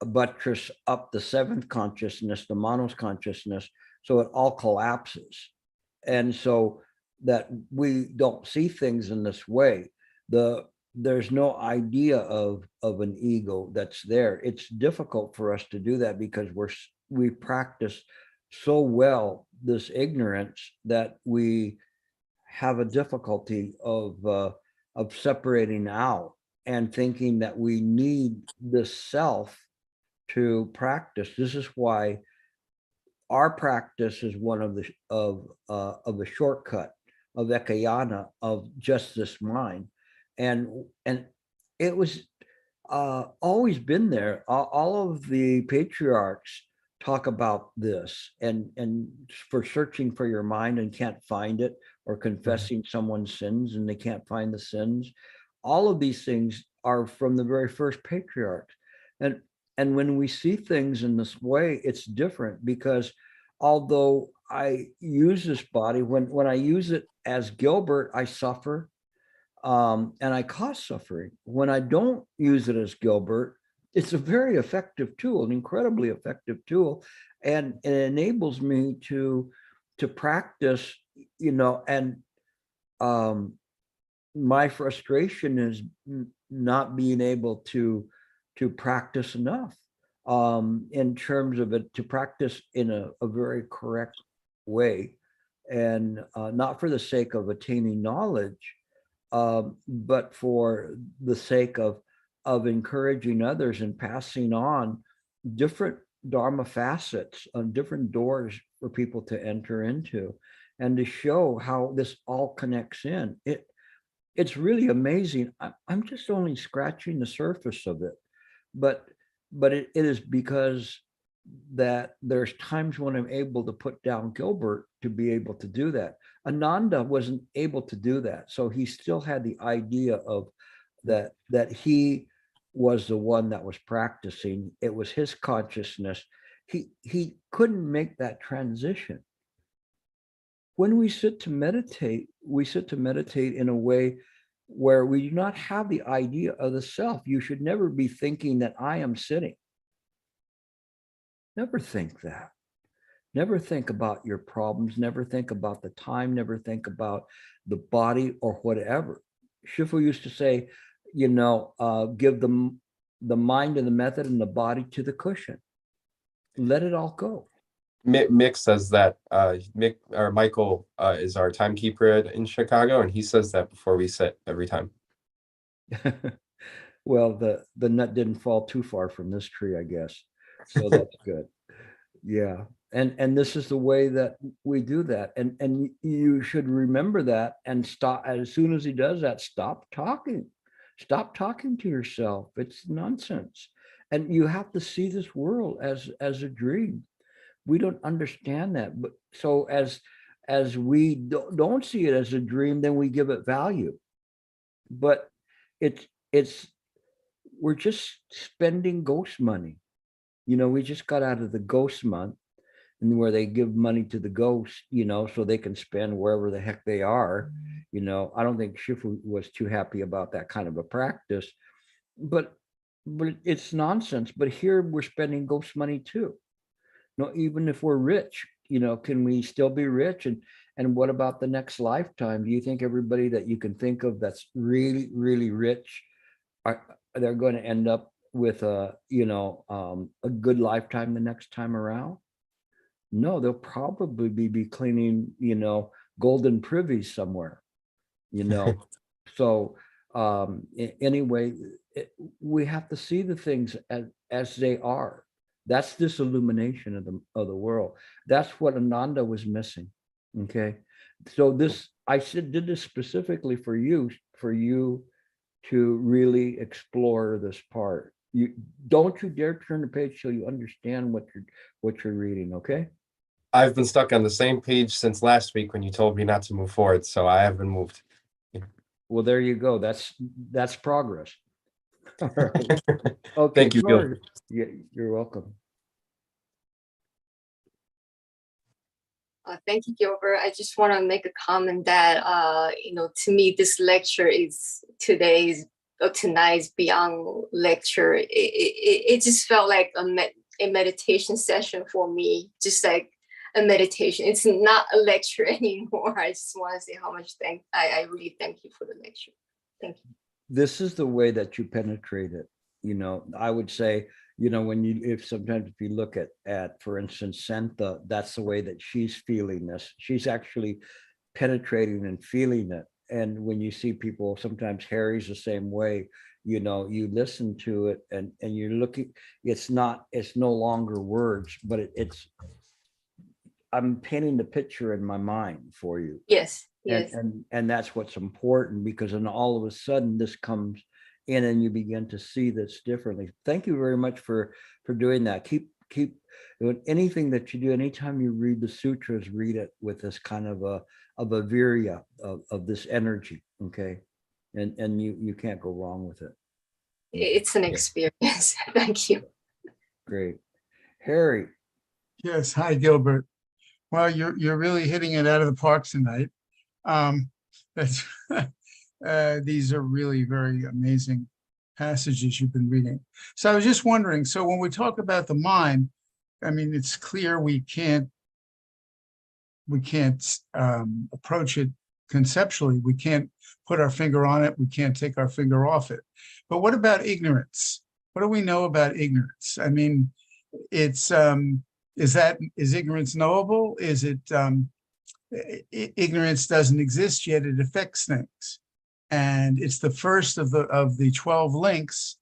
S1: buttress up the seventh consciousness, the manos consciousness, so it all collapses. And so that we don't see things in this way. There's no idea of an ego that's there. It's difficult for us to do that because we practice so well this ignorance that we have a difficulty of separating out and thinking that we need this self to practice. This is why our practice is one of the shortcut of ekayana, of just this mind, and it was always been there. All of the patriarchs talk about this, and for searching for your mind and can't find it, or confessing someone's sins and they can't find the sins. All of these things are from the very first patriarchs. And when we see things in this way, it's different, because although I use this body, when I use it as Gilbert, I suffer, and I cause suffering. When I don't use it as Gilbert, it's a very effective tool, an incredibly effective tool, and it enables me to practice, and my frustration is not being able to practice enough, in terms of it, to practice in a very correct way, and not for the sake of attaining knowledge, but for the sake of encouraging others and passing on different Dharma facets, on different doors for people to enter into, and to show how this all connects in. It's really amazing. I'm just only scratching the surface of it, but it is because that there's times when I'm able to put down Gilbert to be able to do that. Ananda wasn't able to do that, so he still had the idea of that he was the one that was practicing. It was his consciousness. He couldn't make that transition. When we sit to meditate, in a way where we do not have the idea of the self. You should never be thinking that I am sitting. Never think that. Never think about your problems. Never think about the time. Never think about the body or whatever. Shifu used to say, give the mind and the method and the body to the cushion. Let it all go.
S3: Mick says that. Michael is our timekeeper in Chicago, and he says that before we sit every time.
S1: Well, the nut didn't fall too far from this tree, I guess. So that's good. Yeah. And this is the way that we do that. And you should remember that, and stop. As soon as he does that, stop talking. Stop talking to yourself. It's nonsense. And you have to see this world as a dream. We don't understand that. But so as we don't see it as a dream, then we give it value. but it's we're just spending ghost money. We just got out of the ghost month, and where they give money to the ghosts, so they can spend wherever the heck they are. I don't think Shifu was too happy about that kind of a practice, but it's nonsense. But here we're spending ghost money too. No, even if we're rich, can we still be rich? And what about the next lifetime? Do you think everybody that you can think of that's really, really rich, they're going to end up with a good lifetime the next time around? No, they'll probably be cleaning, golden privies somewhere, So anyway, we have to see the things as they are. That's this illumination of the world. That's what Ananda was missing. Okay. So I did this specifically for you to really explore this part. Don't you dare turn the page till you understand what you're reading. Okay.
S3: I've been stuck on the same page since last week when you told me not to move forward, so I have been moved.
S1: Well, there you go. That's progress. All right. Okay.
S3: Thank you, Gil.
S1: Yeah, you're welcome.
S4: Thank you, Gilbert. I just want to make a comment that, to me, this lecture is tonight's beyond lecture. It just felt like a meditation session for me, just like a meditation. It's not a lecture anymore. I just want to say how much I really thank you for the lecture. Thank you.
S1: This is the way that you penetrate it. I would say, sometimes if you look at for instance, Santa, that's the way that she's feeling this. She's actually penetrating and feeling it. And when you see people, sometimes Harry's the same way, you listen to it and you're looking, it's no longer words, but I'm painting the picture in my mind for you.
S4: Yes.
S1: And that's what's important, because then all of a sudden this comes in and you begin to see this differently. Thank you very much for doing that. Keep doing anything that you do. Anytime you read the sutras, read it with this kind of a virya of this energy. Okay. And you can't go wrong with it.
S4: It's an experience. Thank you.
S1: Great. Harry.
S5: Yes. Hi, Gilbert. Well, you're really hitting it out of the park tonight. These are really very amazing passages you've been reading. So I was just wondering, so when we talk about the mind, I mean, it's clear we can't approach it conceptually. We can't put our finger on it. We can't take our finger off it. But what about ignorance? What do we know about ignorance? I mean, it's is ignorance knowable? Is it ignorance doesn't exist yet, it affects things, and it's the first of the 12 links,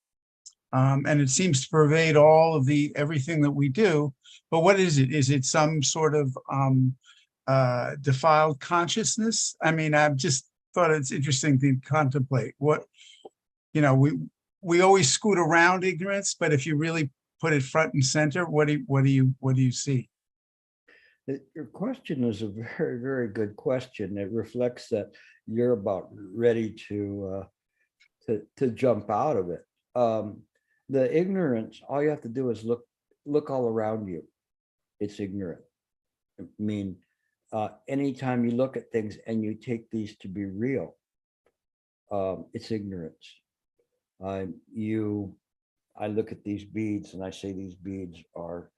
S5: and it seems to pervade all of everything that we do. But what is it? Is it some sort of defiled consciousness? I mean, I've just thought it's interesting to contemplate what, we always scoot around ignorance, but if you really put it front and center, what do you see?
S1: Your question is a very, very good question. It reflects that you're about ready to jump out of it. The ignorance, all you have to do is look all around you. It's ignorant. I mean, anytime you look at things and you take these to be real, it's ignorance. I look at these beads and I say these beads are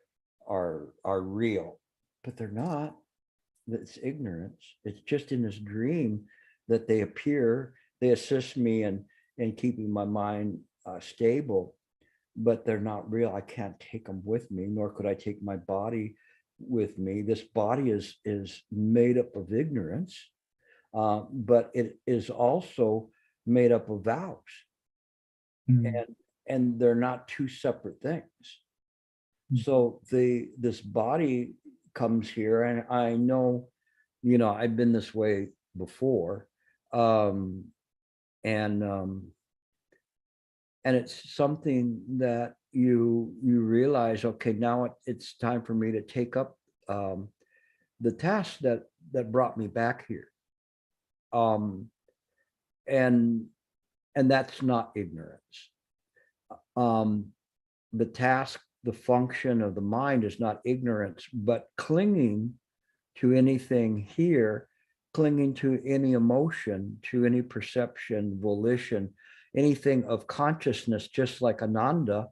S1: real. But they're not. It's ignorance. It's just in this dream that they appear. They assist me in keeping my mind stable, but they're not real. I can't take them with me, nor could I take my body with me. This body is made up of ignorance, but it is also made up of vows, and they're not two separate things. So this body comes here, and I know, I've been this way before, and it's something that you realize, okay, now it's time for me to take up the task that brought me back here, and And that's not ignorance. The task, the function of the mind is not ignorance, but clinging to anything here, clinging to any emotion, to any perception, volition, anything of consciousness, just like Ananda,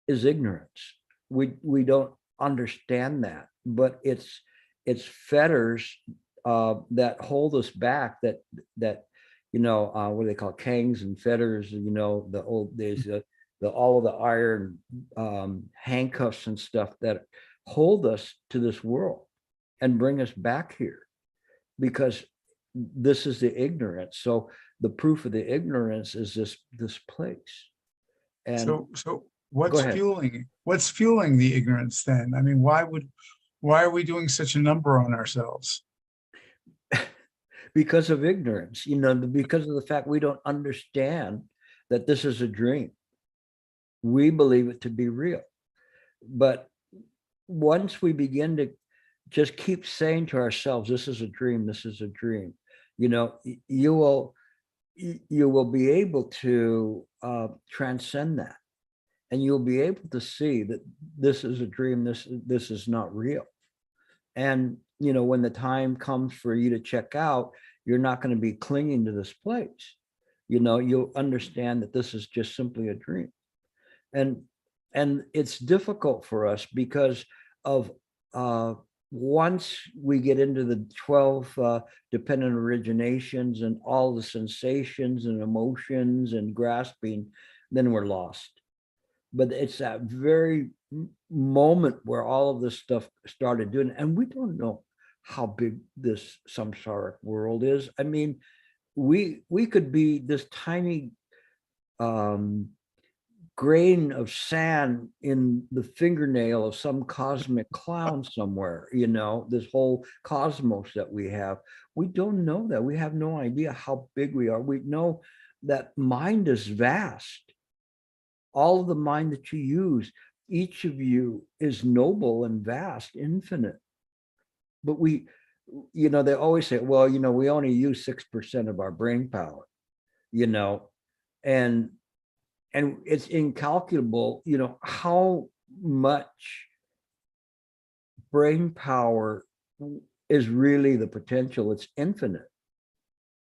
S1: is ignorance. We don't understand that, but it's fetters that hold us back, that what do they call it? Cangs and fetters, the old days, all of the iron handcuffs and stuff that hold us to this world and bring us back here, because this is the ignorance. So the proof of the ignorance is this place. And
S5: so what's fueling the ignorance then? I mean, why are we doing such a number on ourselves?
S1: Because of ignorance, because of the fact we don't understand that this is a dream. We believe it to be real. But once we begin to just keep saying to ourselves, this is a dream, this is a dream, you will be able to transcend that. And you'll be able to see that this is a dream, this is not real. And when the time comes for you to check out, you're not going to be clinging to this place. You'll understand that this is just simply a dream. And it's difficult for us because of once we get into the 12 dependent originations and all the sensations and emotions and grasping, then we're lost. But it's that very moment where all of this stuff started doing, and we don't know how big this samsaric world is. I mean, we could be this tiny grain of sand in the fingernail of some cosmic clown somewhere, this whole cosmos that we have. We don't know that. We have no idea how big we are. We know that mind is vast. All of the mind that you use, each of you is noble and vast, infinite. But they always say, well, we only use 6% of our brain power, and it's incalculable, how much brain power is really the potential. It's infinite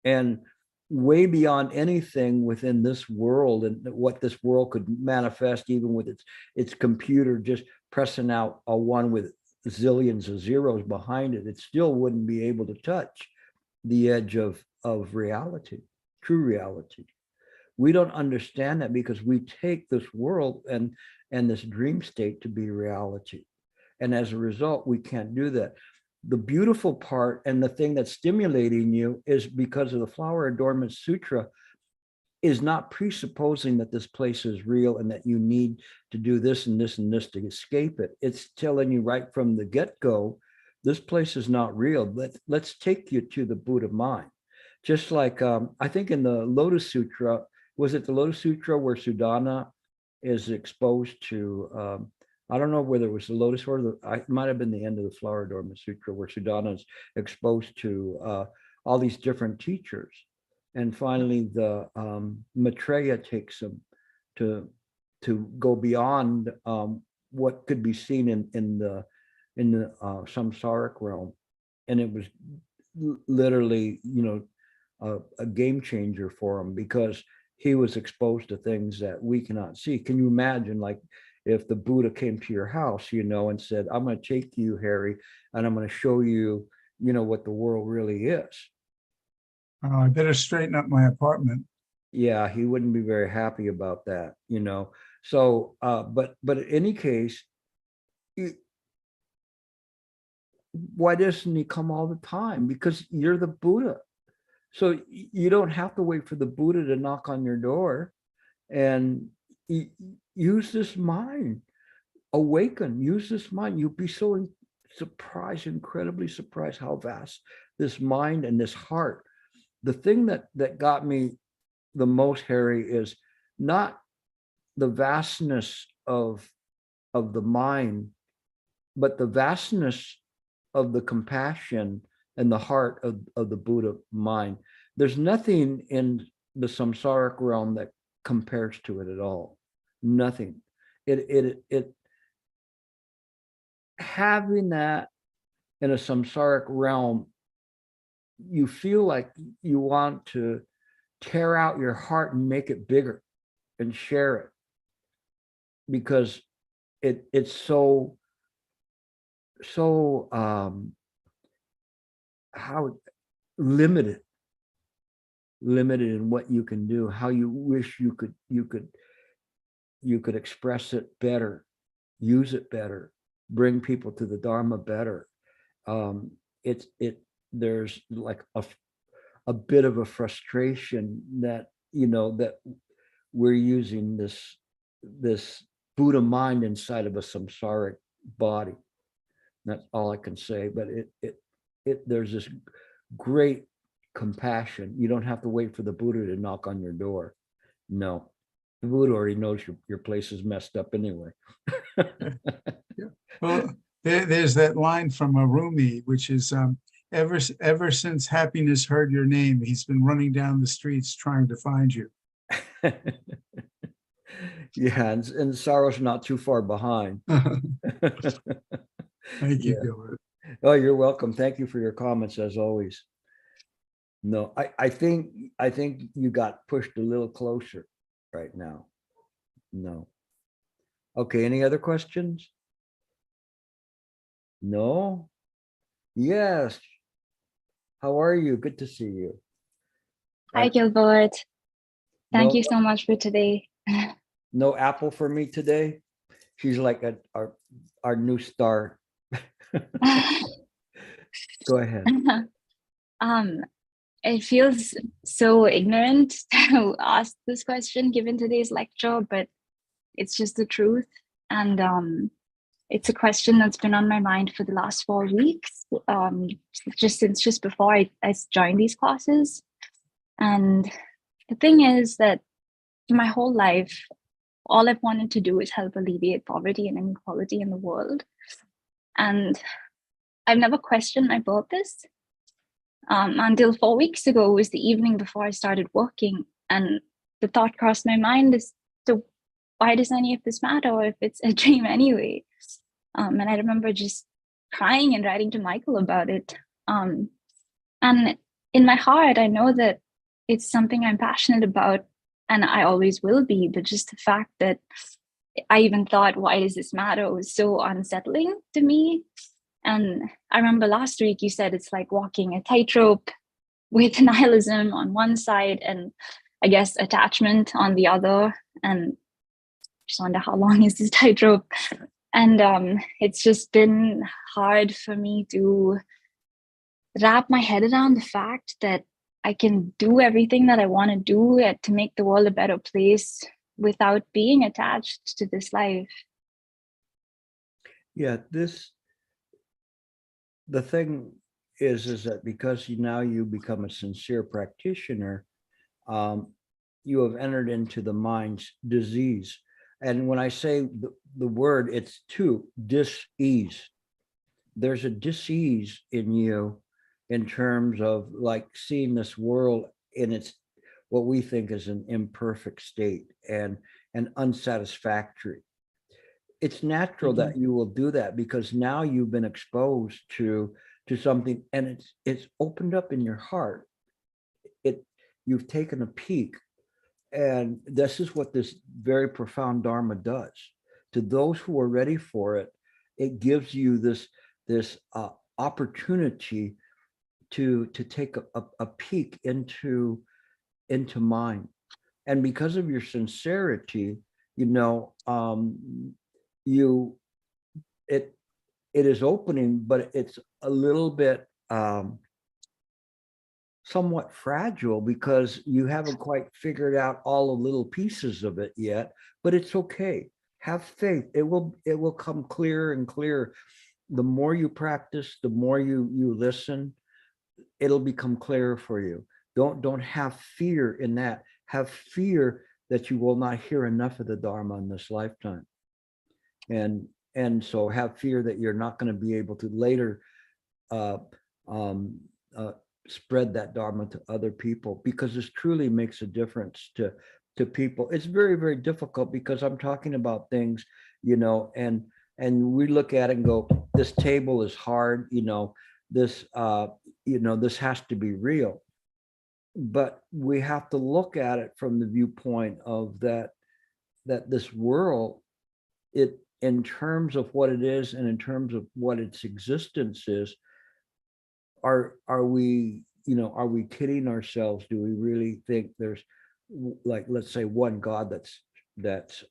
S1: and way beyond anything within this world, and what this world could manifest, even with its computer just pressing out a one with zillions of zeros behind it. It still wouldn't be able to touch the edge of reality, true reality. We don't understand that because we take this world and this dream state to be reality. And as a result, we can't do that. The beautiful part and the thing that's stimulating you is because of the Flower Adornment Sutra is not presupposing that this place is real and that you need to do this and this and this to escape it. It's telling you right from the get-go, this place is not real. Let's take you to the Buddha mind. Just like, I think in the Lotus Sutra, was it the Lotus Sutra where Sudana is exposed to, I don't know whether it was the Lotus or it might have been the end of the Flower Adornment Sutra where Sudana is exposed to all these different teachers. And finally, the Maitreya takes him to go beyond what could be seen in the samsaric realm. And it was literally, a game changer for him because he was exposed to things that we cannot see. Can you imagine, like, if the Buddha came to your house, and said, I'm going to take you, Harry, and I'm going to show you, what the world really is.
S5: I better straighten up my apartment.
S1: Yeah, he wouldn't be very happy about that, So, but in any case, why doesn't he come all the time? Because you're the Buddha. So you don't have to wait for the Buddha to knock on your door, and use this mind, awaken, use this mind. You'll be so surprised, incredibly surprised how vast this mind and this heart. The thing that got me the most, Harry, is not the vastness of the mind, but the vastness of the compassion and the heart of the Buddha mind. There's nothing in the samsaric realm that compares to it at all. Nothing. It having that in a samsaric realm, you feel like you want to tear out your heart and make it bigger and share it, because it's so how limited in what you can do, how you wish you could express it better, use it better, bring people to the Dharma better. There's like a bit of a frustration that, that we're using this Buddha mind inside of a samsaric body. That's all I can say. But there's this great compassion. You don't have to wait for the Buddha to knock on your door. No, the Buddha already knows your place is messed up anyway.
S5: Yeah. Well, there's that line from a Rumi, which is ever since happiness heard your name, he's been running down the streets trying to find you.
S1: Yeah, and sorrow's not too far behind.
S5: Thank you,
S1: Yeah.
S5: Gilbert.
S1: Oh, you're welcome. Thank you for your comments as always. No, I think you got pushed a little closer right now. No. Okay, any other questions? No? Yes. How are you? Good to see you.
S6: Hi, Gilbert. Thank
S1: No,
S6: you so much for today.
S1: no Apple for me today. She's like our new star. Go ahead.
S6: It feels so ignorant to ask this question given today's lecture, but it's just the truth. And it's a question that's been on my mind for the last 4 weeks, just before I joined these classes. And the thing is that my whole life, all I've wanted to do is help alleviate poverty and inequality in the world. And I've never questioned my purpose until 4 weeks ago. It was the evening before I started working. And the thought crossed my mind is, so why does any of this matter if it's a dream anyway? And I remember just crying and writing to Michael about it. And in my heart, I know that it's something I'm passionate about, and I always will be. But just the fact that I even thought, why does this matter, was so unsettling to me. And I remember last week you said it's like walking a tightrope with nihilism on one side and I guess attachment on the other. And just wonder how long is this tightrope? And it's just been hard for me to wrap my head around the fact that I can do everything that I want to do to make the world a better place without being attached to this life.
S1: Yeah, the thing is that because now you become a sincere practitioner, you have entered into the mind's disease. And when I say the word, it's dis-ease. There's a dis-ease in you in terms of like seeing this world in its, what we think is an imperfect state and unsatisfactory. It's natural that you will do that because now you've been exposed to something and it's opened up in your heart. You've taken a peek, and this is what this very profound Dharma does. To those who are ready for it, it gives you this opportunity to take a peek into mind. And because of your sincerity, it is opening, but it's a little bit somewhat fragile because you haven't quite figured out all the little pieces of it yet, but it's okay. Have faith. It will come clearer and clearer. The more you practice, the more you listen, it'll become clearer for you. Don't have fear in that. Have fear that you will not hear enough of the Dharma in this lifetime. And so have fear that you're not going to be able to later spread that Dharma to other people, because this truly makes a difference to people. It's very, very difficult because I'm talking about things, and we look at it and go, this table is hard, this, this has to be real. But we have to look at it from the viewpoint of that this world, it, in terms of what it is and in terms of what its existence is, are we kidding ourselves? Do we really think there's, like, let's say, one God that's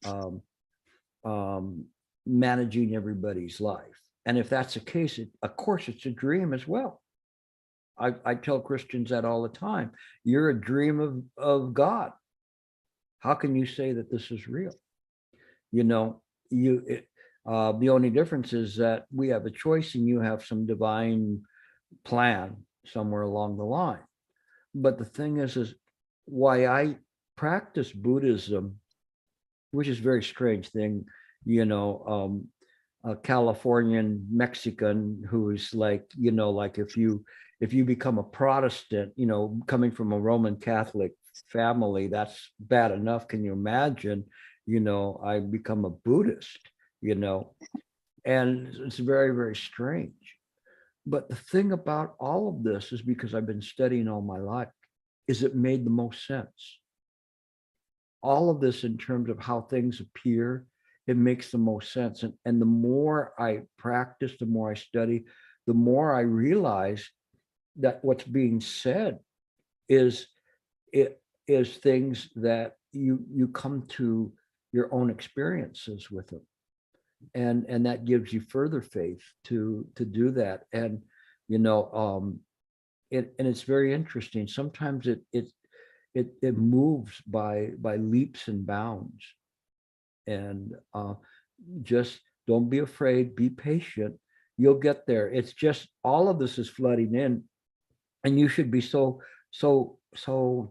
S1: managing everybody's life? And if that's the case, of course it's a dream as well. I tell Christians that all the time. You're a dream of God. How can you say that this is real? The only difference is that we have a choice and you have some divine plan somewhere along the line. But the thing is why I practice Buddhism, which is a very strange thing, a Californian Mexican who's like, like if you become a Protestant, coming from a Roman Catholic family, that's bad enough. Can you imagine, I become a Buddhist, and it's very, very strange. But the thing about all of this is, because I've been studying all my life, is it made the most sense. All of this, in terms of how things appear, it makes the most sense. And the more I practice, the more I study, the more I realize that what's being said is things that you come to your own experiences with them. And that gives you further faith to do that. And and it's very interesting. Sometimes it moves by leaps and bounds. And just don't be afraid, be patient, you'll get there. It's just, all of this is flooding in, and you should be so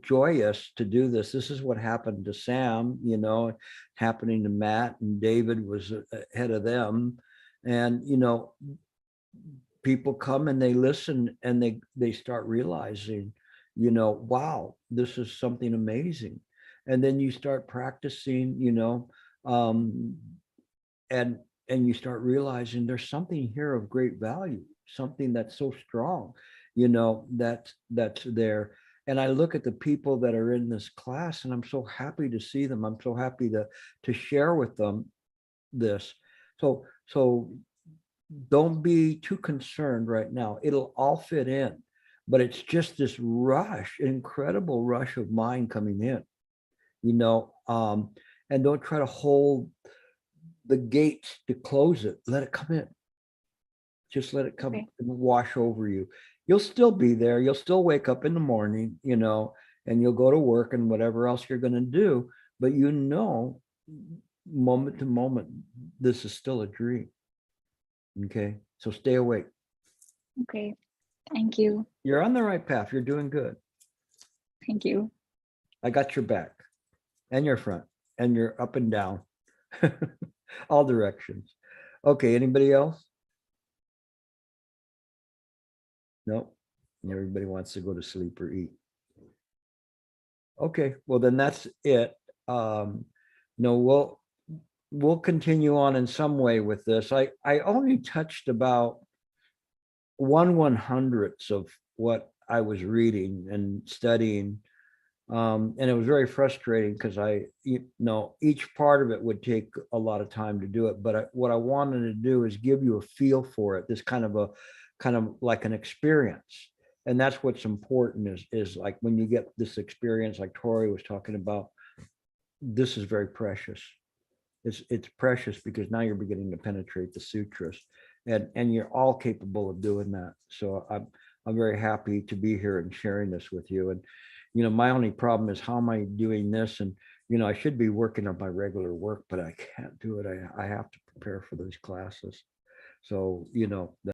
S1: joyous to do this. This is what happened to Sam, happening to Matt, and David was ahead of them. And people come and they listen, and they start realizing, wow, this is something amazing. And then you start practicing, and you start realizing there's something here of great value, something that's so strong, that's there. And I look at the people that are in this class, and I'm so happy to see them. I'm so happy to share with them this. So don't be too concerned right now. It'll all fit in, but it's just this rush, incredible rush of mind coming in, and don't try to hold the gates to close it. Let it come in. Just let it come and wash over you. You'll still be there. You'll still wake up in the morning, and you'll go to work and whatever else you're going to do. But moment to moment, this is still a dream. Okay. So stay awake.
S6: Okay. Thank you.
S1: You're on the right path. You're doing good.
S6: Thank you.
S1: I got your back and your front and your up and down, all directions. Okay. Anybody else? No, everybody wants to go to sleep or eat. Okay, well then that's it. We'll continue on in some way with this. I only touched about 1/100th of what I was reading and studying, and it was very frustrating because each part of it would take a lot of time to do it. But what I wanted to do is give you a feel for it. This kind of like an experience. And that's what's important is like when you get this experience, like Tori was talking about, this is very precious. It's precious because now you're beginning to penetrate the sutras, and you're all capable of doing that. So I'm very happy to be here and sharing this with you. And my only problem is, how am I doing this? And I should be working on my regular work, but I can't do it. I have to prepare for these classes. So